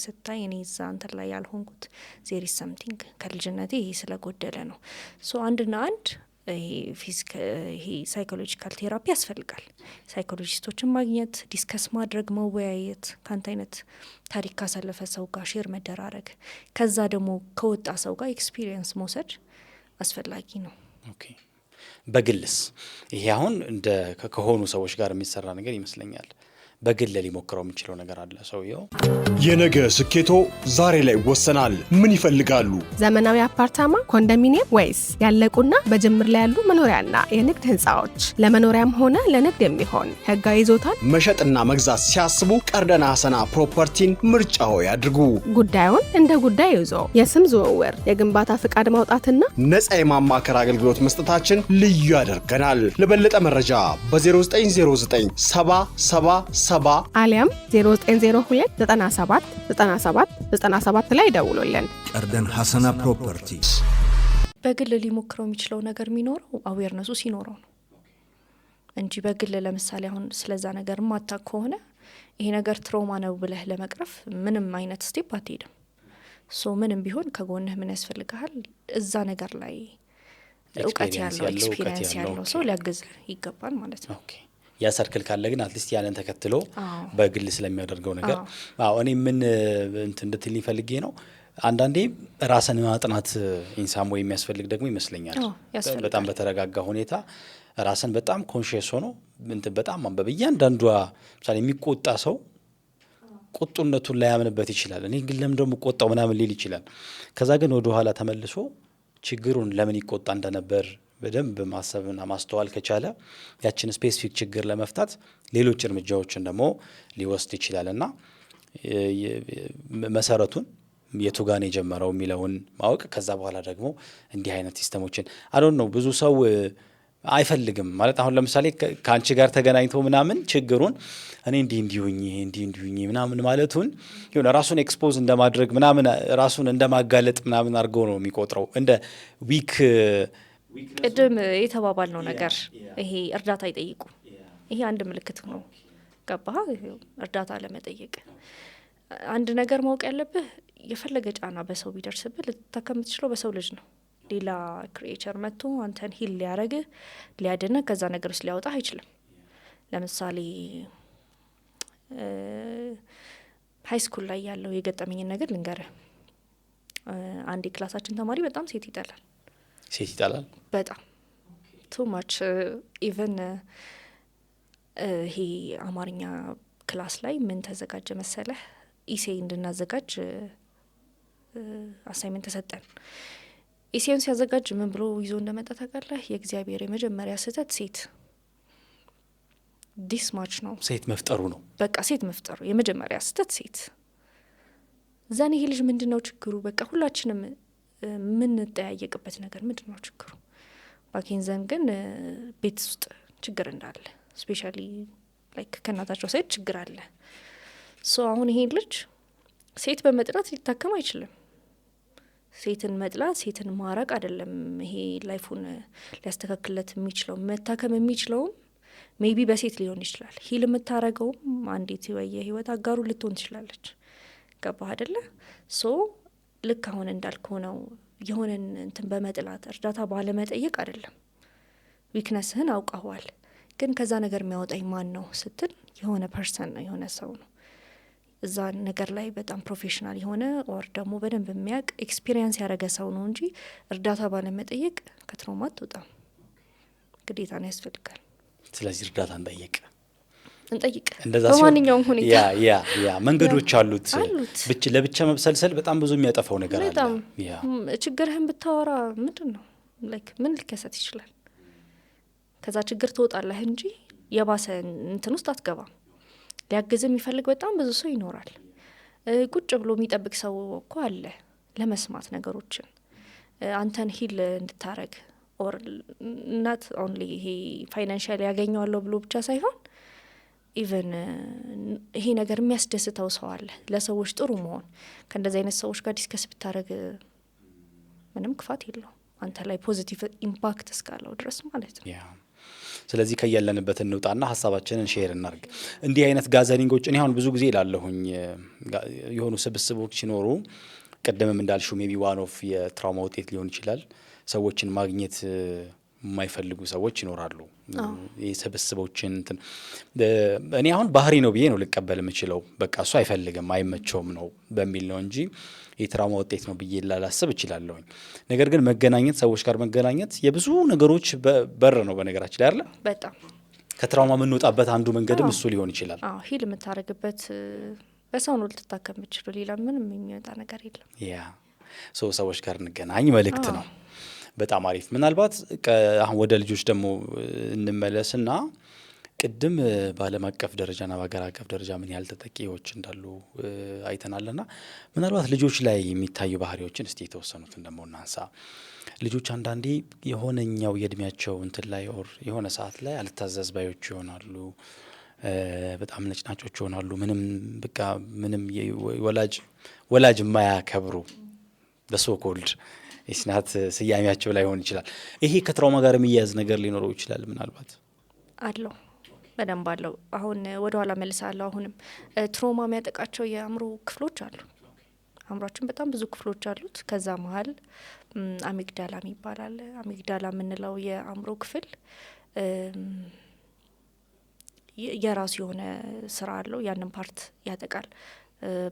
ስታይ እኔ እዛ አንተ ላይ ያልሆንኩት ዜሪ ሰምቲንግ ከልጅነቴ ይሄ ስለጎደለ ነው። ሶ አንድና አንድ ይሄ ሳይኮሎጂካል ቴራፒ ያስፈልጋል። ሳይኮሎጂስቶችን ማግኘት፣ ዲስከስ ማድረግ፣ መወያየት፣ ከአንተ አይነት ታሪክ ካሳለፈ ሰው ጋር ሼር መደራረግ፣ ከዛ ደግሞ ከወጣ ሰው ጋር ኤክስፒሪየንስ መውሰድ አስፈላጊ ነው። ኦኬ። በግልስ ይሄ አሁን እንደ ከሆኑ ሰዎች ጋር የሚሰራ ነገር ይመስለኛል። በግል ሊሞክረው የሚችለው ነገር አለ ሰውየው። የነገ ስኬቶ ዛሬ ላይ ይወሰናል። ምን ይፈልጋሉ? ዘመናዊ አፓርታማ፣ ኮንዶሚኒየም ወይስ ያለቁና በጅምር ላይ ያሉ መኖሪያና የንግድ ህንፃዎች? ለመኖሪያም ሆነ ለንግድ የሚሆን ህጋዊ ይዞታን መሸጥና መግዛት ሲያስቡ ቀርደና ሀሰና ፕሮፐርቲን ምርጫው ያድርጉ። ጉዳዩን እንደ ጉዳይ ይዞ የስም ዝውውር፣ የግንባታ ፍቃድ ማውጣትና ነፃ የማማከር አገልግሎት መስጠታችን ልዩ ያደርገናል። ለበለጠ መረጃ በ0909 77 አሊያም 0902 97 97 97 ላይ ደውሉልን። ቀርደን ሀሰና ፕሮፐርቲስ። በግል ሊሞክረው የሚችለው ነገር የሚኖረው አዌርነሱ ሲኖረው ነው እንጂ በግል ለምሳሌ አሁን ስለዛ ነገር ማታ ከሆነ ይሄ ነገር ትሮማ ነው ብለህ ለመቅረፍ ምንም አይነት ስቴፕ አትሄድም። ሶ ምንም ቢሆን ከጎንህ ምን ያስፈልግሃል? እዛ ነገር ላይ እውቀት ያለው ኤክስፒሪየንስ ያለው ሰው ሊያግዝ ይገባል ማለት ነው። ያ ሰርክል ካለ ግን አትሊስት ያንን ተከትሎ በግል ስለሚያደርገው ነገር እኔ ምን እንድትልኝ ፈልጌ ነው። አንዳንዴ ራስን ማጥናት ኢንሳም ወይ የሚያስፈልግ ደግሞ ይመስለኛል። በጣም በተረጋጋ ሁኔታ ራስን በጣም ኮንሺየስ ሆኖ በጣም ማንበብ። እያንዳንዷ ምሳሌ የሚቆጣ ሰው ቁጡነቱን ላያምንበት ይችላል። እኔ ግን ለምን ደግሞ ቆጣው ምናምን ሊል ይችላል። ከዛ ግን ወደ ኋላ ተመልሶ ችግሩን ለምን ይቆጣ እንደነበር በደንብ ማሰብና ማስተዋል ከቻለ ያችን ስፔሲፊክ ችግር ለመፍታት ሌሎች እርምጃዎችን ደግሞ ሊወስድ ይችላልና መሰረቱን የቱ ጋር ነው የጀመረው የሚለውን ማወቅ፣ ከዛ በኋላ ደግሞ እንዲህ አይነት ሲስተሞችን አዶን ነው ብዙ ሰው አይፈልግም ማለት። አሁን ለምሳሌ ከአንቺ ጋር ተገናኝቶ ምናምን ችግሩን እኔ እንዲሁኝ ምናምን ማለቱን የሆነ ራሱን ኤክስፖዝ እንደማድረግ ምናምን ራሱን እንደማጋለጥ ምናምን አድርገው ነው የሚቆጥረው እንደ ዊክ። ቅድም የተባባል ነው ነገር ይሄ እርዳታ ይጠይቁ። ይሄ አንድ ምልክት ነው። ገባህ? እርዳታ ለመጠየቅ አንድ ነገር ማወቅ ያለብህ የፈለገ ጫና በሰው ቢደርስብህ ልትታከም የምትችለው በሰው ልጅ ነው። ሌላ ክሪኤቸር መጥቶ አንተን ሂል ሊያረግህ ሊያድንህ ከዛ ነገር ውስጥ ሊያወጣህ አይችልም። ለምሳሌ ሀይ ስኩል ላይ ያለው የገጠመኝን ነገር ልንገርህ። አንድ የክላሳችን ተማሪ በጣም ሴት ይጠላል በጣም ቱ ማች። ኢቨን ይሄ አማርኛ ክላስ ላይ ምን ተዘጋጀ መሰለህ? ኢሴ እንድናዘጋጅ አሳይመንት ተሰጠን። ኢሴውን ሲያዘጋጅ ምን ብሎ ይዞ እንደመጣ ታውቃለህ? የእግዚአብሔር የመጀመሪያ ስህተት ሴት ዲስ ማች ነው። ሴት መፍጠሩ ነው። በቃ ሴት መፍጠሩ የመጀመሪያ ስህተት ሴት። እዛኔ ይሄ ልጅ ምንድን ነው ችግሩ? በቃ ሁላችንም የምንጠያየቅበት ነገር ምንድን ነው ችግሩ? ባኬንዘን ግን ቤት ውስጥ ችግር እንዳለ ስፔሻሊ ላይክ ከእናታቸው ሳይድ ችግር አለ። ሶ አሁን ይሄ ልጅ ሴት በመጥላት ሊታከም አይችልም። ሴትን መጥላት ሴትን ማራቅ አይደለም ይሄ ላይፉን ሊያስተካክልለት የሚችለው። መታከም የሚችለውም ሜቢ በሴት ሊሆን ይችላል። ሂል የምታረገውም አንዲት የህይወት አጋሩ ልትሆን ትችላለች። ገባህ አይደለ? ሶ ልክ አሁን እንዳልከው ነው። የሆነን እንትን በመጥላት እርዳታ ባለመጠየቅ አይደለም። ዊክነስህን አውቀዋል፣ ግን ከዛ ነገር የሚያወጣኝ ማን ነው ስትል የሆነ ፐርሰን ነው፣ የሆነ ሰው ነው እዛ ነገር ላይ በጣም ፕሮፌሽናል የሆነ ኦር ደግሞ በደንብ የሚያውቅ ኤክስፒሪየንስ ያደረገ ሰው ነው እንጂ እርዳታ ባለመጠየቅ ከትራውማ አትወጣም። ግዴታ ነው ያስፈልጋል። ስለዚህ እርዳታ እንጠይቅ እንደዛ በማንኛውም ሁኔታ ያ መንገዶች አሉት። ለብቻ መብሰልሰል በጣም ብዙ የሚያጠፋው ነገር አለ። በጣም ችግርህን ብታወራ ምንድን ነው ላይክ ምን ሊከሰት ይችላል? ከዛ ችግር ትወጣለህ እንጂ የባሰ እንትን ውስጥ አትገባም። ሊያግዝ የሚፈልግ በጣም ብዙ ሰው ይኖራል። ቁጭ ብሎ የሚጠብቅ ሰው እኮ አለ ለመስማት ነገሮችን አንተን ሂል እንድታረግ ኦር ናት ኦንሊ ይሄ ፋይናንሻሊ ያገኘዋለሁ ብሎ ብቻ ሳይሆን ኢቨን ይሄ ነገር የሚያስደስተው ሰው አለ። ለሰዎች ጥሩ መሆን ከእንደዚህ አይነት ሰዎች ጋር ዲስከስ ብታረግ ምንም ክፋት የለው አንተ ላይ ፖዚቲቭ ኢምፓክት እስካለው ድረስ ማለት ነው። ስለዚህ ከያለንበት እንውጣና ሀሳባችንን ሼር እናርግ። እንዲህ አይነት ጋዘሪንጎች እኔ አሁን ብዙ ጊዜ ላለሁኝ የሆኑ ስብስቦች ሲኖሩ ቀደምም እንዳልሽው ሜቢ ዋን ኦፍ የትራውማ ውጤት ሊሆን ይችላል። ሰዎችን ማግኘት የማይፈልጉ ሰዎች ይኖራሉ። የስብስቦችን እኔ አሁን ባህሪ ነው ብዬ ነው ልቀበል የምችለው። በቃ እሱ አይፈልግም አይመቸውም ነው በሚል ነው እንጂ የትራውማ ውጤት ነው ብዬ ላላስብ እችላለሁኝ። ነገር ግን መገናኘት፣ ሰዎች ጋር መገናኘት የብዙ ነገሮች በር ነው በነገራችን ላይ አይደል? በጣም ከትራውማ የምንወጣበት አንዱ መንገድም እሱ ሊሆን ይችላል። ሂል የምታረግበት በሰው ነው ልትታከም የምችለው። ሌላ ምንም የሚወጣ ነገር የለም። ሰዎች ጋር እንገናኝ መልእክት ነው። በጣም አሪፍ። ምናልባት አሁን ወደ ልጆች ደግሞ እንመለስና ቅድም በዓለም አቀፍ ደረጃና በሀገር አቀፍ ደረጃ ምን ያህል ተጠቂዎች እንዳሉ አይተናልና ምናልባት ልጆች ላይ የሚታዩ ባህሪዎችን እስቲ የተወሰኑትን ደግሞ እናንሳ። ልጆች አንዳንዴ የሆነኛው የእድሜያቸው እንትን ላይ ኦር የሆነ ሰዓት ላይ አልታዘዝ ባዮች ይሆናሉ፣ በጣም ነጭናጮች ይሆናሉ። ምንም በቃ ምንም ወላጅ የማያከብሩ በሶኮልድ ኢስናት ስያሜያቸው ላይ ሆን ይችላል። ይሄ ከትራውማ ጋር የሚያያዝ ነገር ሊኖረው ይችላል። ምናልባት አለው፣ በደንብ አለው። አሁን ወደ ኋላ መልሳለሁ። አሁንም ትራውማ የሚያጠቃቸው የአእምሮ ክፍሎች አሉ። አእምሯችን በጣም ብዙ ክፍሎች አሉት። ከዛ መሀል አሚግዳላ ይባላል። አሚግዳላ የምንለው የአእምሮ ክፍል የራሱ የሆነ ስራ አለው። ያንን ፓርት ያጠቃል።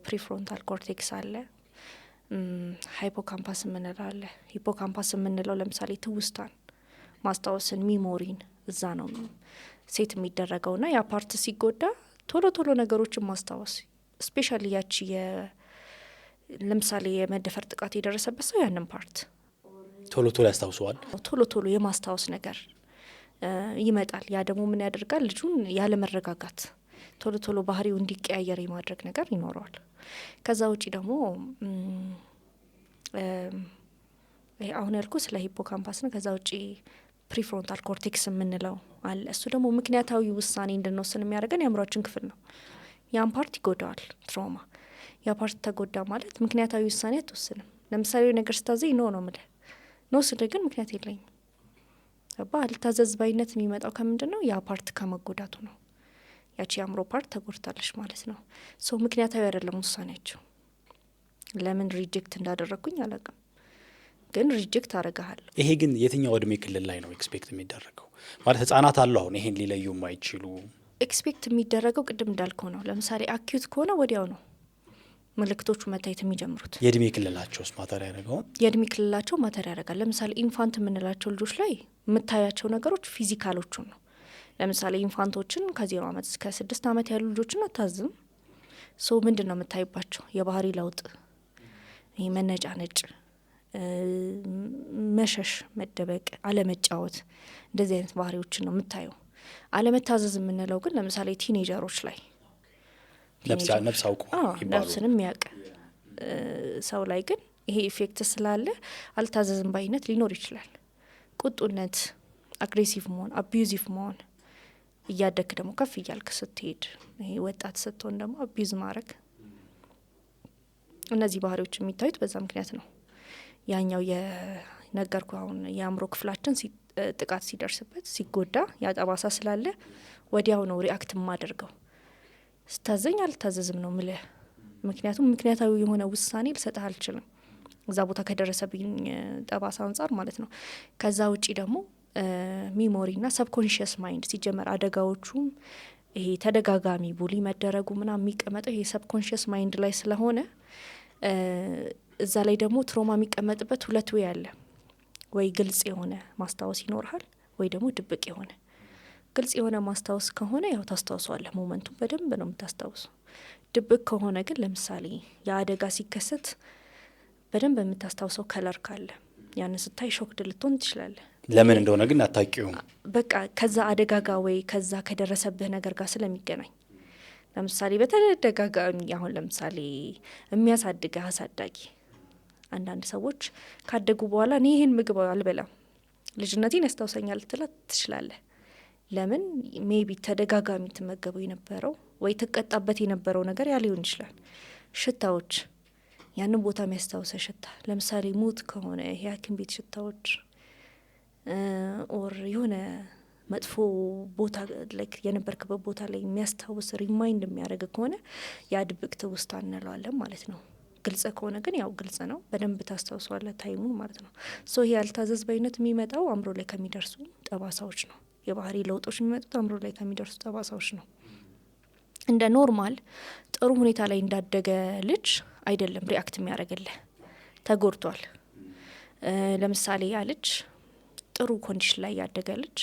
ፕሪፍሮንታል ኮርቴክስ አለ፣ ሃይፖካምፓስ የምንለው አለ። ሂፖካምፓስ የምንለው ለምሳሌ ትውስታን፣ ማስታወስን፣ ሚሞሪን እዛ ነው ሴት የሚደረገው ና ያ ፓርት ሲጎዳ ቶሎ ነገሮችን ማስታወስ ስፔሻሊ ያቺ ለምሳሌ የመደፈር ጥቃት የደረሰበት ሰው ያንን ፓርት ቶሎ ያስታውሰዋል። ቶሎ የማስታወስ ነገር ይመጣል። ያ ደግሞ ምን ያደርጋል? ልጁን ያለ መረጋጋት ቶሎ ባህሪው እንዲቀያየር የማድረግ ነገር ይኖረዋል። ከዛ ውጪ ደግሞ አሁን ያልኩ ስለ ሂፖካምፓስ ነው። ከዛ ውጪ ፕሪፍሮንታል ኮርቴክስ የምንለው አለ። እሱ ደግሞ ምክንያታዊ ውሳኔ እንድንወስን የሚያደርገን የአእምሯችን ክፍል ነው። ያን ፓርት ይጎዳዋል ትራውማ። ያ ፓርት ተጎዳ ማለት ምክንያታዊ ውሳኔ አትወስንም። ለምሳሌ ነገር ስታዘኝ ኖ ነው የምልህ። ኖ ስልህ ግን ምክንያት የለኝም። አልታዘዝ ባይነት የሚመጣው ከምንድን ነው? ያ ፓርት ከመጎዳቱ ነው። ያቺ የአእምሮ ፓርት ተጎድታለች ማለት ነው። ሰው ምክንያታዊ አይደለም ውሳኔያቸው። ለምን ሪጀክት እንዳደረግኩኝ አላውቅም፣ ግን ሪጀክት አረጋለሁ። ይሄ ግን የትኛው እድሜ ክልል ላይ ነው ኤክስፔክት የሚደረገው? ማለት ህጻናት አሉ አሁን ይሄን ሊለዩ የማይችሉ ኤክስፔክት የሚደረገው ቅድም እንዳልከው ነው። ለምሳሌ አኪዩት ከሆነ ወዲያው ነው ምልክቶቹ መታየት የሚጀምሩት። የእድሜ ክልላቸውስ ማተር ያደረገው? የእድሜ ክልላቸው ማተር ያደርጋል። ለምሳሌ ኢንፋንት የምንላቸው ልጆች ላይ የምታያቸው ነገሮች ፊዚካሎቹን ነው። ለምሳሌ ኢንፋንቶችን ከ0 ዓመት እስከ 6 ዓመት ያሉ ልጆችን አታዝም። ሶ ምንድን ነው የምታይባቸው? የባህሪ ለውጥ፣ ይህ መነጫነጭ፣ መሸሽ፣ መደበቅ፣ አለመጫወት፣ እንደዚህ አይነት ባህሪዎችን ነው የምታየው። አለመታዘዝ የምንለው ግን ለምሳሌ ቲኔጀሮች ላይ ነፍስ አውቁ ነፍስንም ያውቅ ሰው ላይ ግን ይሄ ኢፌክት ስላለ አልታዘዝም ባይነት ሊኖር ይችላል። ቁጡነት፣ አግሬሲቭ መሆን፣ አቢዩዚቭ መሆን፣ እያደግ ደግሞ ከፍ እያልክ ስትሄድ ይሄ ወጣት ስትሆን ደግሞ አቢዩዝ ማድረግ፣ እነዚህ ባህሪዎች የሚታዩት በዛ ምክንያት ነው። ያኛው የነገርኩ አሁን የአእምሮ ክፍላችን ጥቃት ሲደርስበት ሲጎዳ ያጠባሳ ስላለ ወዲያው ነው ሪአክት ማደርገው። ስታዘኝ አልታዘዝም ነው ምልህ። ምክንያቱም ምክንያታዊ የሆነ ውሳኔ ልሰጥህ አልችልም እዛ ቦታ ከደረሰብኝ ጠባሳ አንጻር ማለት ነው። ከዛ ውጪ ደግሞ ሚሞሪና ሰብኮንሽስ ማይንድ ሲጀመር አደጋዎቹም ይሄ ተደጋጋሚ ቡሊ መደረጉ ምናምን የሚቀመጠው ይሄ ሰብኮንሽስ ማይንድ ላይ ስለሆነ እዛ ላይ ደግሞ ትሮማ የሚቀመጥበት ሁለት ወይ አለ። ወይ ግልጽ የሆነ ማስታወስ ይኖርሃል ወይ ደግሞ ድብቅ የሆነ። ግልጽ የሆነ ማስታወስ ከሆነ ያው ታስታውሰዋለህ፣ ሞመንቱን በደንብ ነው የምታስታውሰው። ድብቅ ከሆነ ግን ለምሳሌ የአደጋ ሲከሰት በደንብ የምታስታውሰው ከለር ካለ ያን ስታይ ሾክድ ልትሆን ትችላለህ። ለምን እንደሆነ ግን አታውቂውም። በቃ ከዛ አደጋ ጋር ወይ ከዛ ከደረሰብህ ነገር ጋር ስለሚገናኝ ለምሳሌ በተደጋጋሚ አሁን ለምሳሌ የሚያሳድገህ አሳዳጊ አንዳንድ ሰዎች ካደጉ በኋላ እኔ ይህን ምግብ አልበላም ልጅነቴን ያስታውሰኛል ልትላት ትችላለህ። ለምን ሜቢ ተደጋጋሚ ትመገበው የነበረው ወይ ትቀጣበት የነበረው ነገር ያ ሊሆን ይችላል። ሽታዎች ያንን ቦታ የሚያስታውሰ ሽታ ለምሳሌ ሙት ከሆነ የሐኪም ቤት ሽታዎች ኦር የሆነ መጥፎ ቦታ ላይክ የነበርክበት ቦታ ላይ የሚያስታውስ ሪማይንድ የሚያደርግ ከሆነ ያ ድብቅ ትውስታ እንለዋለን ማለት ነው። ግልጽ ከሆነ ግን ያው ግልጽ ነው፣ በደንብ ታስታውሰዋለህ ታይሙን ማለት ነው። ሶ ይሄ ያልታዘዝ በይነት የሚመጣው አእምሮ ላይ ከሚደርሱ ጠባሳዎች ነው። የባህሪ ለውጦች የሚመጡት አእምሮ ላይ ከሚደርሱ ጠባሳዎች ነው። እንደ ኖርማል ጥሩ ሁኔታ ላይ እንዳደገ ልጅ አይደለም ሪአክት የሚያደርግልህ፣ ተጎድቷል። ለምሳሌ ያ ልጅ ጥሩ ኮንዲሽን ላይ ያደገ ልጅ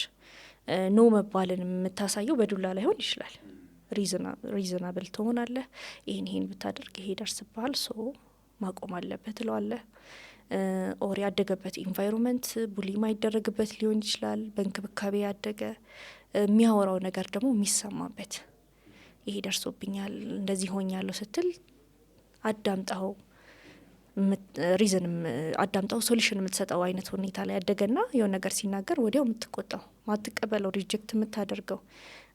ኖ መባልን የምታሳየው በዱላ ላይሆን ይችላል። ሪዝናብል ትሆናለህ። ይህን ብታደርግ ይሄ ይደርስብሃል፣ ሶ ማቆም አለበት ትለዋለህ። ኦር ያደገበት ኢንቫይሮንመንት ቡሊ ማይደረግበት ሊሆን ይችላል። በእንክብካቤ ያደገ የሚያወራው ነገር ደግሞ የሚሰማበት ይሄ ደርሶብኛል እንደዚህ ሆኛለሁ ስትል አዳምጣው ሪዝንም አዳምጣው ሶሉሽን የምትሰጠው አይነት ሁኔታ ላይ ያደገና የሆነ ነገር ሲናገር ወዲያው የምትቆጣው ማትቀበለው ሪጀክት የምታደርገው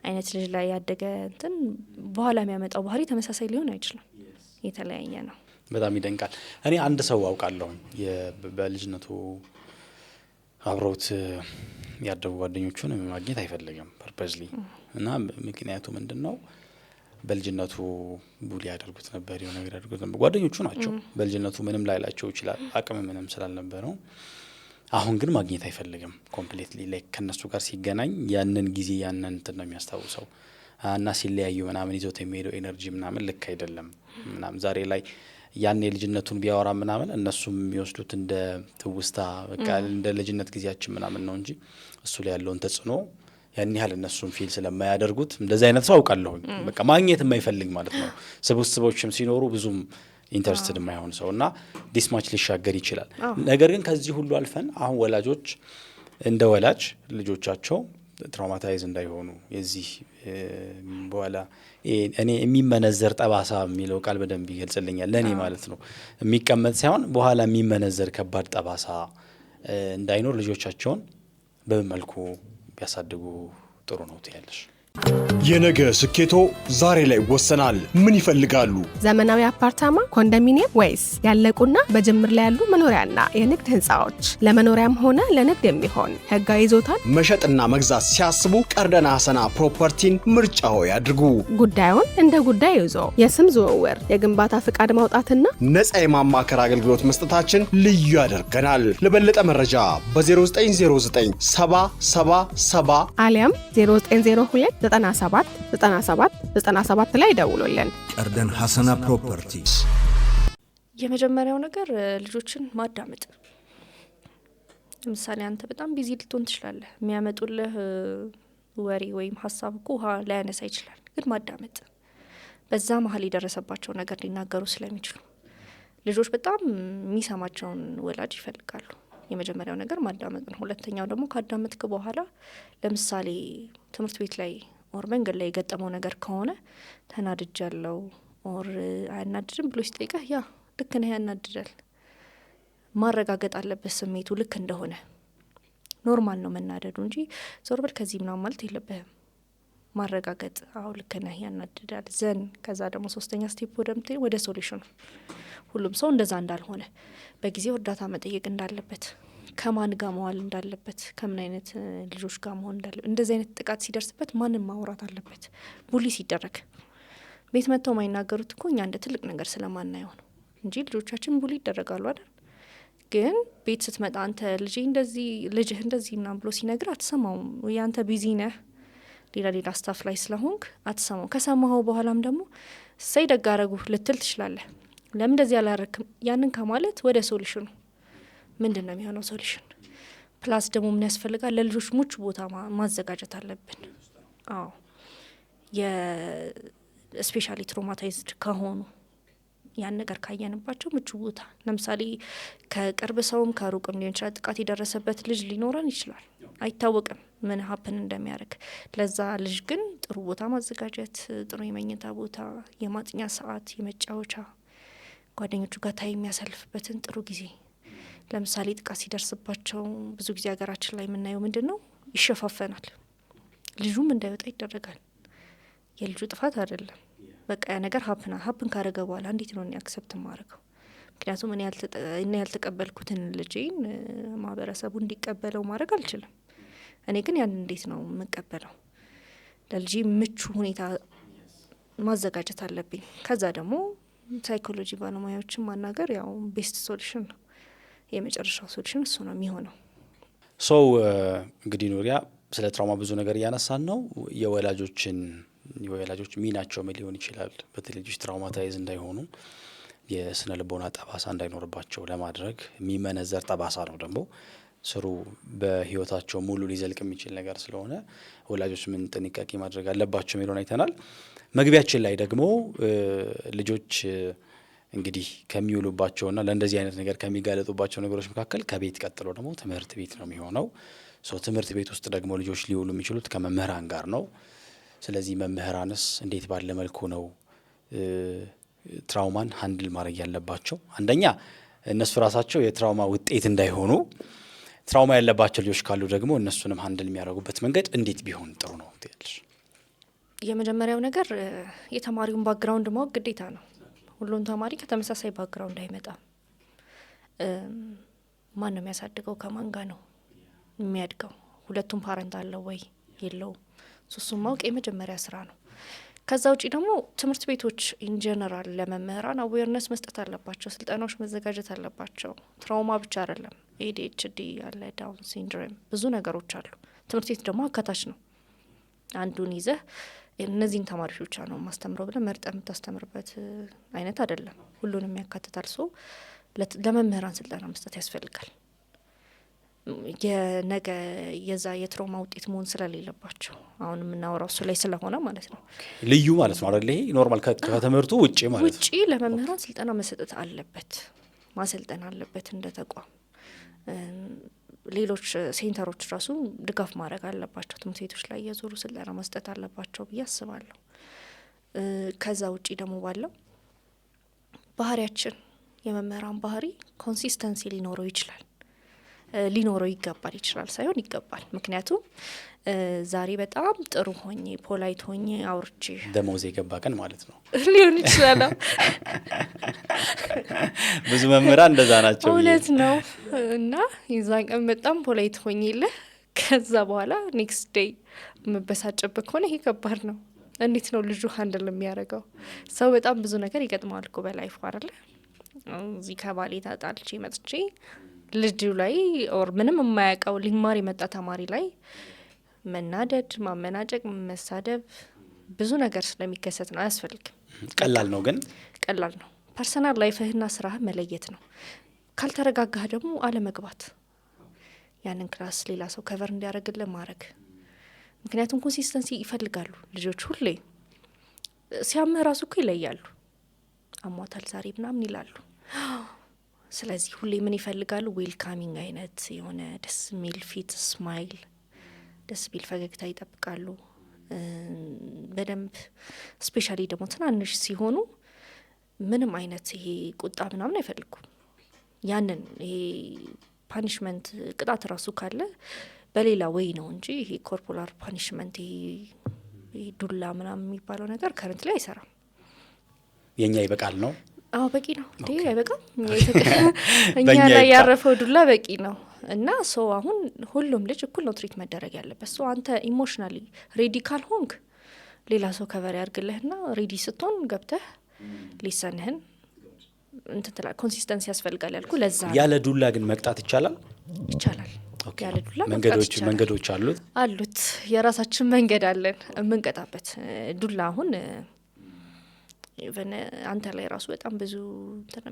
አይነት ልጅ ላይ ያደገ እንትን በኋላ የሚያመጣው ባህሪ ተመሳሳይ ሊሆን አይችልም፣ የተለያየ ነው። በጣም ይደንቃል። እኔ አንድ ሰው አውቃለሁ በልጅነቱ አብረውት ያደጉ ጓደኞቹን ማግኘት አይፈልግም ፐርፐዝሊ እና ምክንያቱ ምንድን ነው? በልጅነቱ ቡሊ ያደርጉት ነበር፣ የሆነ ነገር ያደርጉት ነበር። ጓደኞቹ ናቸው። በልጅነቱ ምንም ላይላቸው ይችላል፣ አቅም ምንም ስላልነበረው። አሁን ግን ማግኘት አይፈልግም ኮምፕሊትሊ። ላይክ ከነሱ ጋር ሲገናኝ ያንን ጊዜ ያንን እንትን ነው የሚያስታውሰው እና ሲለያዩ ምናምን ይዞት የሚሄደው ኤነርጂ ምናምን ልክ አይደለም ምናምን። ዛሬ ላይ ያን የልጅነቱን ቢያወራ ምናምን እነሱም የሚወስዱት እንደ ትውስታ በቃ እንደ ልጅነት ጊዜያችን ምናምን ነው እንጂ እሱ ላይ ያለውን ተጽዕኖ ያን ያህል እነሱም ፊል ስለማያደርጉት እንደዚህ አይነት ሰው አውቃለሁኝ። በቃ ማግኘት የማይፈልግ ማለት ነው። ስብስቦችም ሲኖሩ ብዙም ኢንተረስትድ የማይሆን ሰው እና ዲስማች ሊሻገር ይችላል። ነገር ግን ከዚህ ሁሉ አልፈን አሁን ወላጆች እንደ ወላጅ ልጆቻቸው ትራውማታይዝ እንዳይሆኑ የዚህ በኋላ እኔ የሚመነዘር ጠባሳ የሚለው ቃል በደንብ ይገልጽልኛል ለእኔ ማለት ነው። የሚቀመጥ ሳይሆን በኋላ የሚመነዘር ከባድ ጠባሳ እንዳይኖር ልጆቻቸውን በምን መልኩ ቢያሳድጉ ጥሩ ነው ትያለሽ? የነገ ስኬቶ ዛሬ ላይ ይወሰናል። ምን ይፈልጋሉ? ዘመናዊ አፓርታማ፣ ኮንዶሚኒየም ወይስ ያለቁና በጅምር ላይ ያሉ መኖሪያና የንግድ ህንፃዎች? ለመኖሪያም ሆነ ለንግድ የሚሆን ህጋዊ ይዞታን መሸጥና መግዛት ሲያስቡ ቀርደና ሀሰና ፕሮፐርቲን ምርጫው ያድርጉ። ጉዳዩን እንደ ጉዳይ ይዞ የስም ዝውውር፣ የግንባታ ፍቃድ ማውጣትና ነፃ የማማከር አገልግሎት መስጠታችን ልዩ ያደርገናል። ለበለጠ መረጃ በ0909 777 አሊያም 0902 97 ላይ ደውሉልን። ቀርደን ሀሰና ፕሮፐርቲስ። የመጀመሪያው ነገር ልጆችን ማዳመጥ። ለምሳሌ አንተ በጣም ቢዚ ልትሆን ትችላለህ። የሚያመጡልህ ወሬ ወይም ሀሳብ እኮ ውሃ ላያነሳ ይችላል። ግን ማዳመጥ፣ በዛ መሀል የደረሰባቸው ነገር ሊናገሩ ስለሚችሉ ልጆች በጣም የሚሰማቸውን ወላጅ ይፈልጋሉ። የመጀመሪያው ነገር ማዳመጥ ነው። ሁለተኛው ደግሞ ካዳመጥክ በኋላ ለምሳሌ ትምህርት ቤት ላይ ኦር መንገድ ላይ የገጠመው ነገር ከሆነ ተናድጃለሁ ኦር አያናድድም ብሎ ሲጠይቀህ ያ ልክ ነህ ያናድዳል ማረጋገጥ አለበት ስሜቱ ልክ እንደሆነ። ኖርማል ነው መናደዱ እንጂ ዞር በል ከዚህ ምናምን ማለት የለብህም። ማረጋገጥ አዎ ልክ ነህ ያናድዳል ዘን ከዛ ደግሞ ሶስተኛ ስቴፕ ወደ ሶሉሽኑ። ሁሉም ሰው እንደዛ እንዳልሆነ በጊዜው እርዳታ መጠየቅ እንዳለበት ከማን ጋር መዋል እንዳለበት፣ ከምን አይነት ልጆች ጋር መሆን እንዳለበት፣ እንደዚህ አይነት ጥቃት ሲደርስበት ማንን ማውራት አለበት። ቡሊ ሲደረግ ቤት መጥተው ማይናገሩት እኮ እኛ እንደ ትልቅ ነገር ስለማናየው ነው እንጂ ልጆቻችን ቡሊ ይደረጋሉ አይደል? ግን ቤት ስትመጣ አንተ ልጅህ እንደዚህ ምናምን ብሎ ሲነግር አትሰማውም። ያንተ ቢዚ ነህ ሌላ ስታፍ ላይ ስለሆንክ አትሰማው። ከሰማኸው በኋላም ደግሞ እሰይ ደግ አደረጉ ልትል ትችላለህ። ለምን እንደዚህ አላረክም? ያንን ከማለት ወደ ሶሉሽኑ ምንድን ነው የሚሆነው? ሶሉሽን ፕላስ ደግሞ ምን ያስፈልጋል? ለልጆች ምቹ ቦታ ማዘጋጀት አለብን። አዎ የስፔሻሊ ትሮማታይዝድ ከሆኑ ያን ነገር ካየንባቸው ምቹ ቦታ፣ ለምሳሌ ከቅርብ ሰውም ከሩቅም ሊሆን ይችላል ጥቃት የደረሰበት ልጅ ሊኖረን ይችላል። አይታወቅም ምን ሀፕን እንደሚያደርግ። ለዛ ልጅ ግን ጥሩ ቦታ ማዘጋጀት፣ ጥሩ የመኝታ ቦታ፣ የማጥኛ ሰዓት፣ የመጫወቻ ጓደኞቹ ጋር ታይ የሚያሳልፍበትን ጥሩ ጊዜ። ለምሳሌ ጥቃት ሲደርስባቸው ብዙ ጊዜ ሀገራችን ላይ የምናየው ምንድን ነው? ይሸፋፈናል። ልጁም እንዳይወጣ ይደረጋል። የልጁ ጥፋት አይደለም። በቃ ያ ነገር ሀፕን ካረገ በኋላ እንዴት ነው አክሰፕት ማድረገው? ምክንያቱም እኔ ያልተቀበልኩትን ልጄን ማህበረሰቡ እንዲቀበለው ማድረግ አልችልም። እኔ ግን ያን እንዴት ነው የምቀበለው? ለልጄ ምቹ ሁኔታ ማዘጋጀት አለብኝ። ከዛ ደግሞ ሳይኮሎጂ ባለሙያዎችን ማናገር ያው ቤስት ሶሉሽን ነው። የመጨረሻው ሶሉሽን እሱ ነው የሚሆነው። ሰው እንግዲህ ኑሪያ ስለ ትራውማ ብዙ ነገር እያነሳን ነው። የወላጆች ሚናቸው ምን ሊሆን ይችላል? በተለይ ልጆች ትራውማታይዝ እንዳይሆኑ የስነ ልቦና ጠባሳ እንዳይኖርባቸው ለማድረግ የሚመነዘር ጠባሳ ነው ደግሞ ስሩ በህይወታቸው ሙሉ ሊዘልቅ የሚችል ነገር ስለሆነ ወላጆች ምን ጥንቃቄ ማድረግ አለባቸው የሚለውን አይተናል። መግቢያችን ላይ ደግሞ ልጆች እንግዲህ ከሚውሉባቸውና ለእንደዚህ አይነት ነገር ከሚጋለጡባቸው ነገሮች መካከል ከቤት ቀጥሎ ደግሞ ትምህርት ቤት ነው የሚሆነው። ትምህርት ቤት ውስጥ ደግሞ ልጆች ሊውሉ የሚችሉት ከመምህራን ጋር ነው። ስለዚህ መምህራንስ እንዴት ባለ መልኩ ነው ትራውማን ሃንድል ማድረግ ያለባቸው? አንደኛ እነሱ ራሳቸው የትራውማ ውጤት እንዳይሆኑ፣ ትራውማ ያለባቸው ልጆች ካሉ ደግሞ እነሱንም ሃንድል የሚያደርጉበት መንገድ እንዴት ቢሆን ጥሩ ነው ትያለሽ? የመጀመሪያው ነገር የተማሪውን ባክግራውንድ ማወቅ ግዴታ ነው። ሁሉም ተማሪ ከተመሳሳይ ባክግራውንድ አይመጣም። ማን ነው የሚያሳድገው? ከማን ጋር ነው የሚያድገው? ሁለቱም ፓረንት አለው ወይ የለውም? እሱን ማወቅ የመጀመሪያ ስራ ነው። ከዛ ውጪ ደግሞ ትምህርት ቤቶች ኢንጀነራል ለመምህራን አዌርነስ መስጠት አለባቸው። ስልጠናዎች መዘጋጀት አለባቸው። ትራውማ ብቻ አይደለም፣ ADHD ያለ፣ ዳውን ሲንድሮም፣ ብዙ ነገሮች አሉ። ትምህርት ቤት ደግሞ አካታች ነው። አንዱን ይዘህ እነዚህን ተማሪዎች ብቻ ነው ማስተምረው ብለህ መርጠህ የምታስተምርበት አይነት አይደለም። ሁሉንም ያካትታል። ለመምህራን ስልጠና መስጠት ያስፈልጋል። የነገ የዛ የትራውማ ውጤት መሆን ስለሌለባቸው አሁን የምናወራው እሱ ላይ ስለሆነ ማለት ነው። ልዩ ማለት ነው አይደል? ይሄ ኖርማል ከትምህርቱ ውጪ ማለት ነው። ውጪ ለመምህራን ስልጠና መሰጠት አለበት፣ ማሰልጠን አለበት እንደ ተቋም። ሌሎች ሴንተሮች ራሱ ድጋፍ ማድረግ አለባቸው። ትምህርት ቤቶች ላይ የዞሩ ስልጠና መስጠት አለባቸው ብዬ አስባለሁ። ከዛ ውጪ ደግሞ ባለው ባህሪያችን የመምህራን ባህሪ ኮንሲስተንሲ ሊኖረው ይችላል፣ ሊኖረው ይገባል። ይችላል ሳይሆን ይገባል። ምክንያቱም ዛሬ በጣም ጥሩ ሆኜ ፖላይት ሆኜ አውርቼ ደሞዝ የገባ ቀን ማለት ነው ሊሆን ይችላል። ብዙ መምህራን እንደዛ ናቸው። እውነት ነው። እና የዛን ቀን በጣም ፖላይት ሆኜልህ ከዛ በኋላ ኔክስት ዴይ መበሳጨበት ከሆነ ይሄ ከባድ ነው። እንዴት ነው ልጁ ሃንድል የሚያደርገው? ሰው በጣም ብዙ ነገር ይገጥመዋል እኮ በላይፍ አይደለ? እዚህ ከባሌ ታጣልቼ መጥቼ ልጁ ላይ ኦር ምንም የማያውቀው ሊማር የመጣ ተማሪ ላይ መናደድ፣ ማመናጨቅ፣ መሳደብ ብዙ ነገር ስለሚከሰት ነው። አያስፈልግም። ቀላል ነው ግን ቀላል ነው። ፐርሰናል ላይፍህና ስራህ መለየት ነው። ካልተረጋጋህ ደግሞ አለመግባት፣ ያንን ክላስ ሌላ ሰው ከቨር እንዲያደርግልህ ማድረግ። ምክንያቱም ኮንሲስተንሲ ይፈልጋሉ ልጆች። ሁሌ ሲያምህ ራሱ እኮ ይለያሉ። አሟታል ዛሬ ምናምን ይላሉ። ስለዚህ ሁሌ ምን ይፈልጋሉ? ዌልካሚንግ አይነት የሆነ ደስ ሚል ፊት፣ ስማይል፣ ደስ ሚል ፈገግታ ይጠብቃሉ በደንብ። ስፔሻሊ ደግሞ ትናንሽ ሲሆኑ ምንም አይነት ይሄ ቁጣ ምናምን አይፈልጉም። ያንን ይሄ ፓኒሽመንት ቅጣት ራሱ ካለ በሌላ ወይ ነው እንጂ ይሄ ኮርፖራል ፓኒሽመንት ይሄ ዱላ ምናምን የሚባለው ነገር ከረንት ላይ አይሰራም። የኛ ይበቃል ነው። አዎ በቂ ነው እንዴ? አይበቃም? እኛ ላይ ያረፈው ዱላ በቂ ነው። እና ሶ አሁን ሁሉም ልጅ እኩል ነው ትሪት መደረግ ያለበት። ሶ አንተ ኢሞሽናሊ ሬዲ ካልሆንክ ሌላ ሰው ከቨር ያርግልህና ሬዲ ስትሆን ገብተህ ሊሰንህን እንትላ ኮንሲስተንሲ ያስፈልጋል ያልኩ ለዛ ያለ ዱላ ግን መቅጣት ይቻላል? ይቻላል። ያለ ዱላ መንገዶች አሉት የራሳችን መንገድ አለን የምንቀጣበት። ዱላ አሁን ኢቨን አንተ ላይ ራሱ በጣም ብዙ እንትን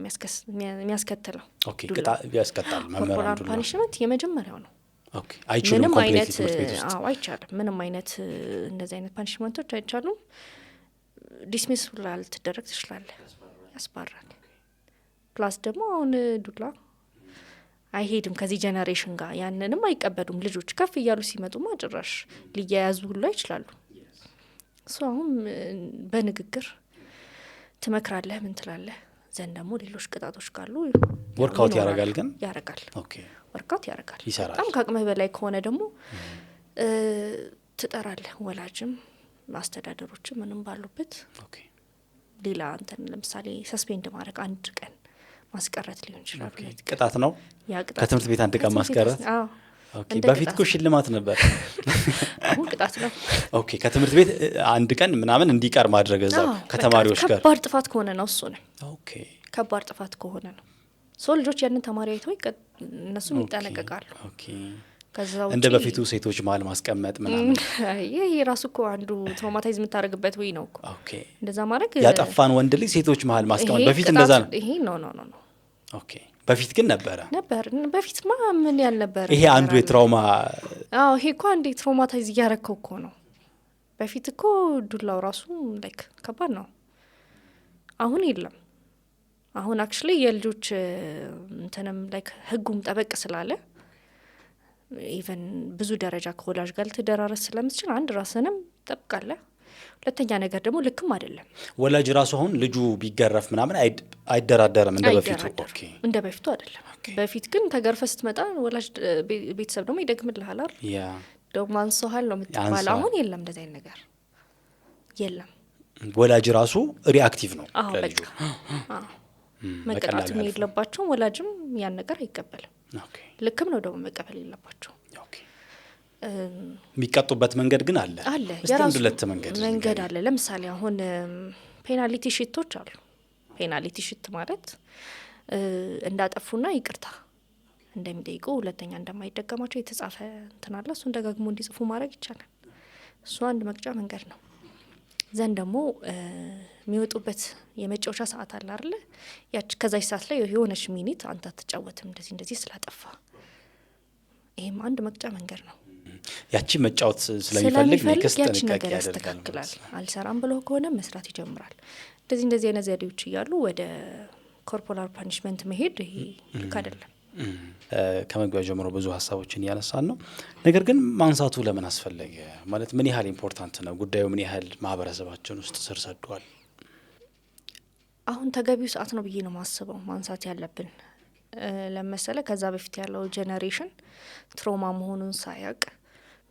የሚያስከትለው ቅጣ ያስቀጣል። ኮርፖራል ፓኒሽመንት የመጀመሪያው ነው። አይችልም ኮምፕሊት አይቻልም። ምንም አይነት እንደዚህ አይነት ፓኒሽመንቶች አይቻሉም። ዲስሚስ ላልትደረግ ትችላለህ፣ ያስባራል። ፕላስ ደግሞ አሁን ዱላ አይሄድም ከዚህ ጄኔሬሽን ጋር፣ ያንንም አይቀበሉም ልጆች። ከፍ እያሉ ሲመጡማ ጭራሽ ሊያያዙ ሁሉ ይችላሉ። እሱ አሁን በንግግር ትመክራለህ፣ ምን ትላለህ። ዘንድ ደግሞ ሌሎች ቅጣቶች ካሉ ወርክአውት ያረጋል። ግን ያረጋል፣ ወርክአውት ያረጋል። ይሰራል። በጣም ከአቅምህ በላይ ከሆነ ደግሞ ትጠራለህ። ወላጅም አስተዳደሮችም ምንም ባሉበት ሌላ እንትን ለምሳሌ ሰስፔንድ ማድረግ፣ አንድ ቀን ማስቀረት ሊሆን ይችላል። ቅጣት ነው። ከትምህርት ቤት አንድ ቀን ማስቀረት። በፊት እኮ ሽልማት ነበር፣ አሁን ቅጣት ነው። ከትምህርት ቤት አንድ ቀን ምናምን እንዲቀር ማድረግ እዛው ከተማሪዎች ጋር። ከባድ ጥፋት ከሆነ ነው እሱ ነው። ከባድ ጥፋት ከሆነ ነው ሶ ልጆች ያንን ተማሪ አይተው እነሱም ይጠነቀቃሉ። እንደ በፊቱ ሴቶች መሀል ማስቀመጥ ምናምን ይሄ ራሱ እኮ አንዱ ትራውማታይዝ የምታደርግበት ወይ ነው እኮ። እንደዛ ማድረግ ያጠፋን ወንድ ልጅ ሴቶች መሀል ማስቀመጥ በፊት እንደዛ ነው። ይሄ ነው በፊት ግን ነበር። በፊትማ ምን ያልነበረ ይሄ አንዱ የትራውማ ይሄ እኮ አንዱ ትራውማታይዝ እያረከው እኮ ነው። በፊት እኮ ዱላው ራሱ ላይክ ከባድ ነው። አሁን የለም። አሁን አክቹሊ የልጆች እንትንም ላይክ ህጉም ጠበቅ ስላለ ኢቨን ብዙ ደረጃ ከወላጅ ጋር ልትደራረስ ስለምትችል አንድ ራስንም ጠብቃለህ። ሁለተኛ ነገር ደግሞ ልክም አይደለም። ወላጅ ራሱ አሁን ልጁ ቢገረፍ ምናምን አይደራደርም እንደ በፊቱ። እንደ በፊቱ አይደለም። በፊት ግን ተገርፈ ስትመጣ ወላጅ ቤተሰብ ደግሞ ይደግምልሃል አይደል? ደግሞ አንሶሃል ነው የምትባለው። አሁን የለም እንደዚህ አይነት ነገር የለም። ወላጅ ራሱ ሪአክቲቭ ነው ለልጁ። መቀጣት የሌለባቸው ወላጅም ያን ነገር አይቀበልም። ልክም ነው ደግሞ መቀበል የለባቸው። የሚቀጡበት መንገድ ግን አለ የራሱ መንገድ አለ። ለምሳሌ አሁን ፔናልቲ ሽቶች አሉ። ፔናልቲ ሽት ማለት እንዳጠፉና ይቅርታ እንደሚጠይቁ ሁለተኛ እንደማይደገማቸው የተጻፈ እንትን አለ። እሱን ደጋግሞ እንዲጽፉ ማድረግ ይቻላል። እሱ አንድ መቅጫ መንገድ ነው። ዘንድ ደግሞ የሚወጡበት የመጫወቻ ሰዓት አለ አይደለ? ያቺ ከዛች ሰዓት ላይ የሆነች ሚኒት አንተ አትጫወትም እንደዚህ ስላጠፋ፣ ይሄም አንድ መቅጫ መንገድ ነው። ያቺ መጫወት ስለሚፈልግ ያቺ ነገር ያስተካክላል። አልሰራም ብሎ ከሆነ መስራት ይጀምራል። እንደዚህ አይነት ዘዴዎች እያሉ ወደ ኮርፖራል ፓኒሽመንት መሄድ ይሄ ልክ አይደለም። ከመግቢያ ጀምሮ ብዙ ሀሳቦችን እያነሳን ነው። ነገር ግን ማንሳቱ ለምን አስፈለገ? ማለት ምን ያህል ኢምፖርታንት ነው ጉዳዩ? ምን ያህል ማህበረሰባችን ውስጥ ስር ሰዷል? አሁን ተገቢው ሰዓት ነው ብዬ ነው ማስበው ማንሳት ያለብን። ለመሰለ ከዛ በፊት ያለው ጄኔሬሽን ትራውማ መሆኑን ሳያቅ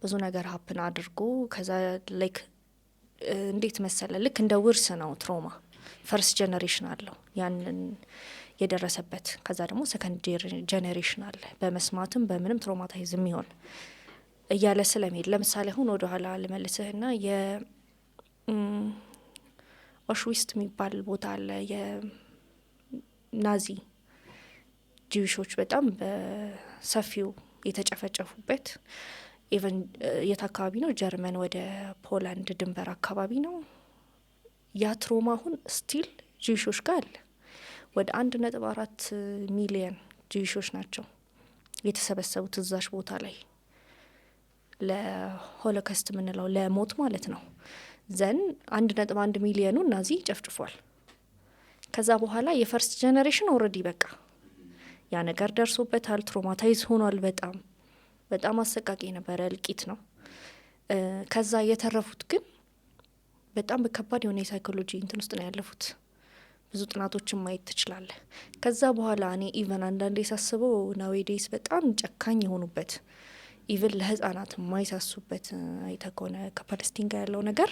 ብዙ ነገር ሀፕን አድርጎ ከዛ ላይክ እንዴት መሰለ ልክ እንደ ውርስ ነው ትራውማ። ፈርስት ጄኔሬሽን አለው ያንን የደረሰበት፣ ከዛ ደግሞ ሰከንድ ጄኔሬሽን አለ በመስማትም በምንም ትራውማታይዝ የሚሆን እያለ ስለሚሄድ። ለምሳሌ አሁን ወደ ኋላ ልመልስህና የኦሽዊትዝ የሚባል ቦታ አለ የናዚ ጂዊሾች በጣም በሰፊው የተጨፈጨፉበት። ኢቨን የት አካባቢ ነው? ጀርመን ወደ ፖላንድ ድንበር አካባቢ ነው። ያ ትራውማ አሁን ስቲል ጂዊሾች ጋር አለ። ወደ 1.4 ሚሊዮን ጂዊሾች ናቸው የተሰበሰቡት እዛሽ ቦታ ላይ ለሆሎኮስት የምንለው ለሞት ማለት ነው። ዘን 1.1 ሚሊዮኑ ናዚ ጨፍጭፏል። ከዛ በኋላ የፈርስት ጄኔሬሽን ኦልሬዲ በቃ ያ ነገር ደርሶበታል፣ ትራውማታይዝ ሆኗል። በጣም አሰቃቂ የነበረ እልቂት ነው። ከዛ የተረፉት ግን በጣም በከባድ የሆነ የሳይኮሎጂ እንትን ውስጥ ነው ያለፉት። ብዙ ጥናቶችን ማየት ትችላለህ። ከዛ በኋላ እኔ ኢቨን አንዳንዴ ሳስበው ናዌዴስ በጣም ጨካኝ የሆኑበት ኢቨን ለህፃናት የማይሳሱበት አይተ ከሆነ ከፓለስቲን ጋር ያለው ነገር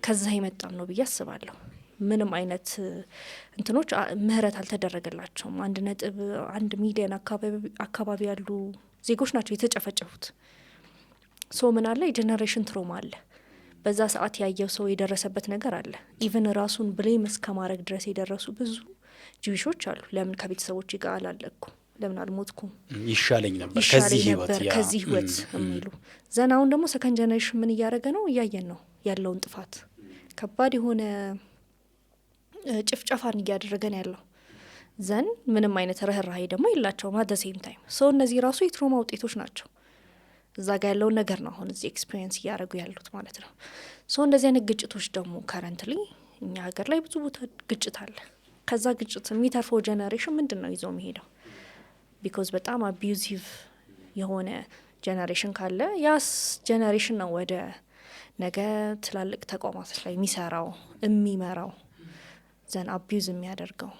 ከዛ ይመጣም ነው ብዬ አስባለሁ። ምንም አይነት እንትኖች ምህረት አልተደረገላቸውም። 1.1 ሚሊዮን አካባቢ ያሉ ዜጎች ናቸው የተጨፈጨፉት። ሶ ምን አለ የጀነሬሽን ትሮማ አለ። በዛ ሰዓት ያየው ሰው የደረሰበት ነገር አለ። ኢቨን ራሱን ብሌም እስከ ማድረግ ድረስ የደረሱ ብዙ ጂዊሾች አሉ። ለምን ከቤተሰቦች ጋር አላለኩም፣ ለምን አልሞትኩም፣ ይሻለኝ ነበር ከዚህ ህይወት የሚሉ ዘናውን ደግሞ ሰከንድ ጀነሬሽን ምን እያደረገ ነው? እያየን ነው ያለውን ጥፋት። ከባድ የሆነ ጭፍጨፋን እያደረገን ያለው ዘን ምንም አይነት ርህራሄ ደግሞ የላቸውም። አት ዘ ሴም ታይም ሰው እነዚህ ራሱ የትሮማ ውጤቶች ናቸው። እዛ ጋር ያለውን ነገር ነው አሁን እዚህ ኤክስፒሪየንስ እያደረጉ ያሉት ማለት ነው። ሶ እንደዚህ አይነት ግጭቶች ደግሞ ከረንትሊ እኛ ሀገር ላይ ብዙ ቦታ ግጭት አለ። ከዛ ግጭት የሚተርፈው ጀነሬሽን ምንድን ነው ይዞ የሚሄደው? ቢኮዝ በጣም አቢዩዚቭ የሆነ ጀነሬሽን ካለ ያስ ጀነሬሽን ነው ወደ ነገ ትላልቅ ተቋማት ላይ የሚሰራው የሚመራው ዘን አቢዩዝ የሚያደርገው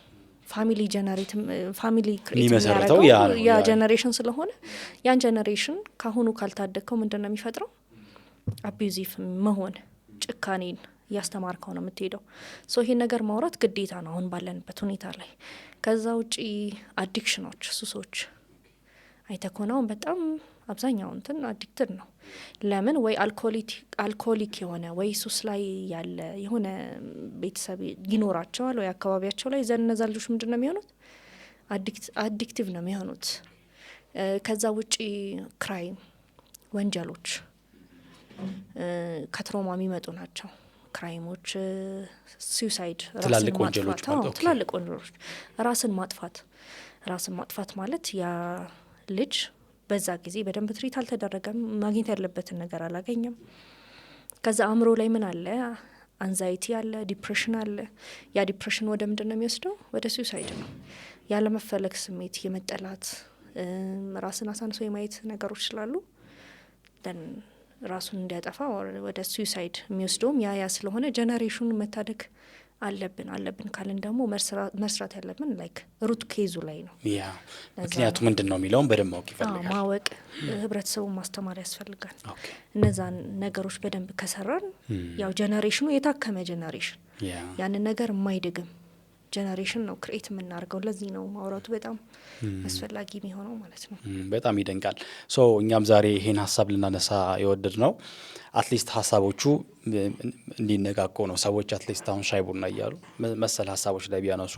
ፋሚሊ ክሬት የሚያደርገው ያ ጀነሬሽን ስለሆነ ያን ጀነሬሽን ካሁኑ ካልታደግከው ምንድን ነው የሚፈጥረው? አቢዩዚቭ መሆን፣ ጭካኔን እያስተማርከው ነው የምትሄደው። ሶ ይሄን ነገር ማውራት ግዴታ ነው አሁን ባለንበት ሁኔታ ላይ። ከዛ ውጪ አዲክሽኖች፣ ሱሶች አይተኮናውን በጣም አብዛኛው እንትን አዲክትድ ነው። ለምን ወይ አልኮሊክ የሆነ ወይ ሱስ ላይ ያለ የሆነ ቤተሰብ ይኖራቸዋል ወይ አካባቢያቸው ላይ እነዛ ልጆች ምንድን ነው የሚሆኑት? አዲክቲቭ ነው የሚሆኑት። ከዛ ውጪ ክራይም፣ ወንጀሎች ከትሮማ የሚመጡ ናቸው። ክራይሞች፣ ሱሳይድ፣ ትላልቅ ወንጀሎች ራስን ማጥፋት ማለት ያ ልጅ በዛ ጊዜ በደንብ ትሪት አልተደረገም፣ ማግኘት ያለበትን ነገር አላገኘም። ከዛ አእምሮ ላይ ምን አለ? አንዛይቲ አለ፣ ዲፕሬሽን አለ። ያ ዲፕሬሽን ወደ ምንድን ነው የሚወስደው? ወደ ሱሳይድ ነው። ያለመፈለግ ስሜት፣ የመጠላት ራስን አሳንሶ የማየት ነገሮች ስላሉ ራሱን እንዲያጠፋ ወደ ሱሳይድ የሚወስደውም ያ ስለሆነ ጀነሬሽኑን መታደግ አለብን ካልን ደግሞ መስራት ያለብን ላይክ ሩት ኬዙ ላይ ነው። ያ ምክንያቱ ምንድን ነው የሚለውን በደንብ ማወቅ ይፈልጋል። ማወቅ፣ ህብረተሰቡን ማስተማር ያስፈልጋል። እነዛን ነገሮች በደንብ ከሰራን ያው ጀነሬሽኑ የታከመ ጀነሬሽን ያንን ነገር የማይደግም ጀነሬሽን ነው ክሬት የምናደርገው። ለዚህ ነው ማውራቱ በጣም አስፈላጊ የሚሆነው ማለት ነው። በጣም ይደንቃል። ሶ እኛም ዛሬ ይሄን ሀሳብ ልናነሳ የወደድ ነው አትሊስት ሀሳቦቹ እንዲነቃቁ ነው። ሰዎች አትሊስት አሁን ሻይ ቡና እያሉ መሰል ሀሳቦች ላይ ቢያነሱ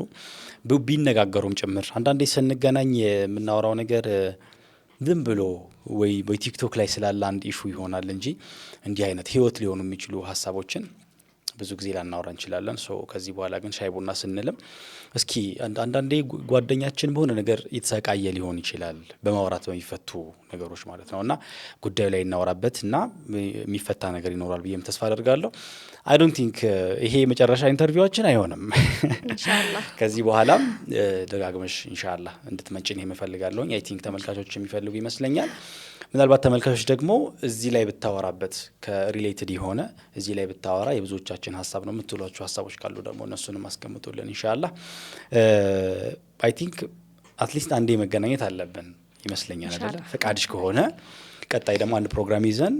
ቢነጋገሩም ጭምር አንዳንዴ ስንገናኝ የምናወራው ነገር ዝም ብሎ ወይ ቲክቶክ ላይ ስላለ አንድ ኢሹ ይሆናል እንጂ እንዲህ አይነት ህይወት ሊሆኑ የሚችሉ ሀሳቦችን ብዙ ጊዜ ላናወራ እንችላለን። ሶ ከዚህ በኋላ ግን ሻይ ቡና ስንልም እስኪ አንዳንዴ ጓደኛችን በሆነ ነገር የተሰቃየ ሊሆን ይችላል በማውራት በሚፈቱ ነገሮች ማለት ነው እና ጉዳዩ ላይ እናወራበት እና የሚፈታ ነገር ይኖራል ብዬም ተስፋ አደርጋለሁ። አይ ዶንት ቲንክ ይሄ የመጨረሻ ኢንተርቪዋችን አይሆንም። ኢንሻአላህ ከዚህ በኋላም ደጋግመሽ ኢንሻአላህ እንድትመጪን የምፈልጋለሁ። አይ ቲንክ ተመልካቾች የሚፈልጉ ይመስለኛል። ምናልባት ተመልካቾች ደግሞ እዚህ ላይ ብታወራበት ከሪሌትድ የሆነ እዚህ ላይ ብታወራ የብዙዎቻችን ሀሳብ ነው የምትሏቸው ሀሳቦች ካሉ ደግሞ እነሱንም አስቀምጡልን ኢንሻአላህ። አይ ቲንክ አትሊስት አንዴ መገናኘት አለብን ይመስለኛል አይደል? ፈቃድሽ ከሆነ ቀጣይ ደግሞ አንድ ፕሮግራም ይዘን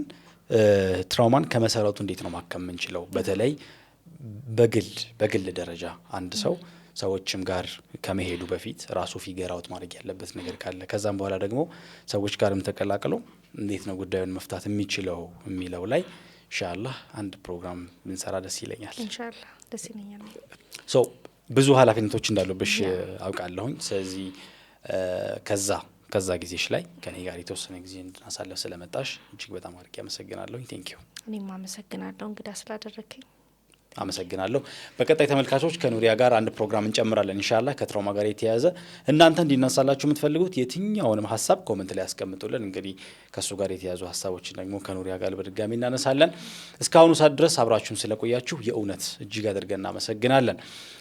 ትራውማን ከመሰረቱ እንዴት ነው ማከም የምንችለው፣ በተለይ በግል ደረጃ አንድ ሰው ሰዎችም ጋር ከመሄዱ በፊት ራሱ ፊገር አውት ማድረግ ያለበት ነገር ካለ ከዛም በኋላ ደግሞ ሰዎች ጋርም ተቀላቅሎ እንዴት ነው ጉዳዩን መፍታት የሚችለው የሚለው ላይ ኢንሻአላህ አንድ ፕሮግራም ብንሰራ ደስ ይለኛል። ኢንሻአላህ ደስ ይለኛል። ሶ ብዙ ኃላፊነቶች እንዳሉብሽ አውቃለሁኝ። ስለዚህ ከዛ ጊዜሽ ላይ ከኔ ጋር የተወሰነ ጊዜ እንድናሳለፍ ስለመጣሽ እጅግ በጣም አድርጌ አመሰግናለሁ። ቴንክ ዩ። እኔም አመሰግናለሁ እንግዳ ስላደረከኝ። አመሰግናለሁ። በቀጣይ ተመልካቾች ከኑሪያ ጋር አንድ ፕሮግራም እንጨምራለን ኢንሻአላህ ከትራውማ ጋር የተያያዘ። እናንተ እንዲነሳላችሁ የምትፈልጉት የትኛውንም ሀሳብ ኮሜንት ላይ ያስቀምጡልን። እንግዲህ ከሱ ጋር የተያያዙ ሀሳቦችን ደግሞ ከኑሪያ ጋር በድጋሚ እናነሳለን። እስካሁኑ ሰዓት ድረስ አብራችሁን ስለቆያችሁ የእውነት እጅግ አድርገን እናመሰግናለን።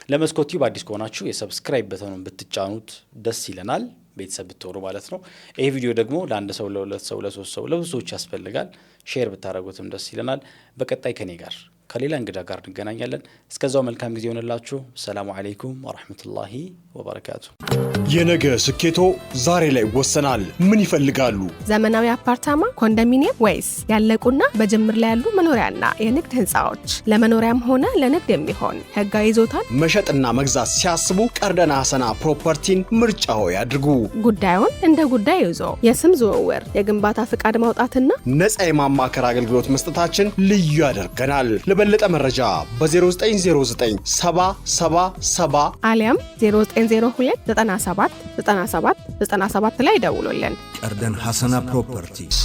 ለመስኮት ቲዩብ አዲስ ከሆናችሁ የሰብስክራይብ በተኑን ብትጫኑት ደስ ይለናል፣ ቤተሰብ ብትሆኑ ማለት ነው። ይሄ ቪዲዮ ደግሞ ለአንድ ሰው፣ ለሁለት ሰው፣ ለሶስት ሰው፣ ለብዙ ሰዎች ያስፈልጋል። ሼር ብታደርጉትም ደስ ይለናል። በቀጣይ ከኔ ጋር ከሌላ እንግዳ ጋር እንገናኛለን። እስከዛው መልካም ጊዜ ይሆንላችሁ። ሰላም አለይኩም ወራህመቱላሂ ወበረካቱ። የነገ ስኬቶ ዛሬ ላይ ይወሰናል። ምን ይፈልጋሉ? ዘመናዊ አፓርታማ፣ ኮንዶሚኒየም ወይስ ያለቁና በጅምር ላይ ያሉ መኖሪያና የንግድ ህንፃዎች? ለመኖሪያም ሆነ ለንግድ የሚሆን ህጋዊ ይዞታን መሸጥና መግዛት ሲያስቡ ቀርደና ሀሰና ፕሮፐርቲን ምርጫው ያድርጉ። ጉዳዩን እንደ ጉዳይ ይዞ የስም ዝውውር፣ የግንባታ ፍቃድ ማውጣትና ነፃ የማማከር አገልግሎት መስጠታችን ልዩ ያደርገናል። ለበለጠ መረጃ በ09097777 አሊያም 0902979797 ላይ ደውሉልን። ቀርደን ሀሰና ፕሮፐርቲስ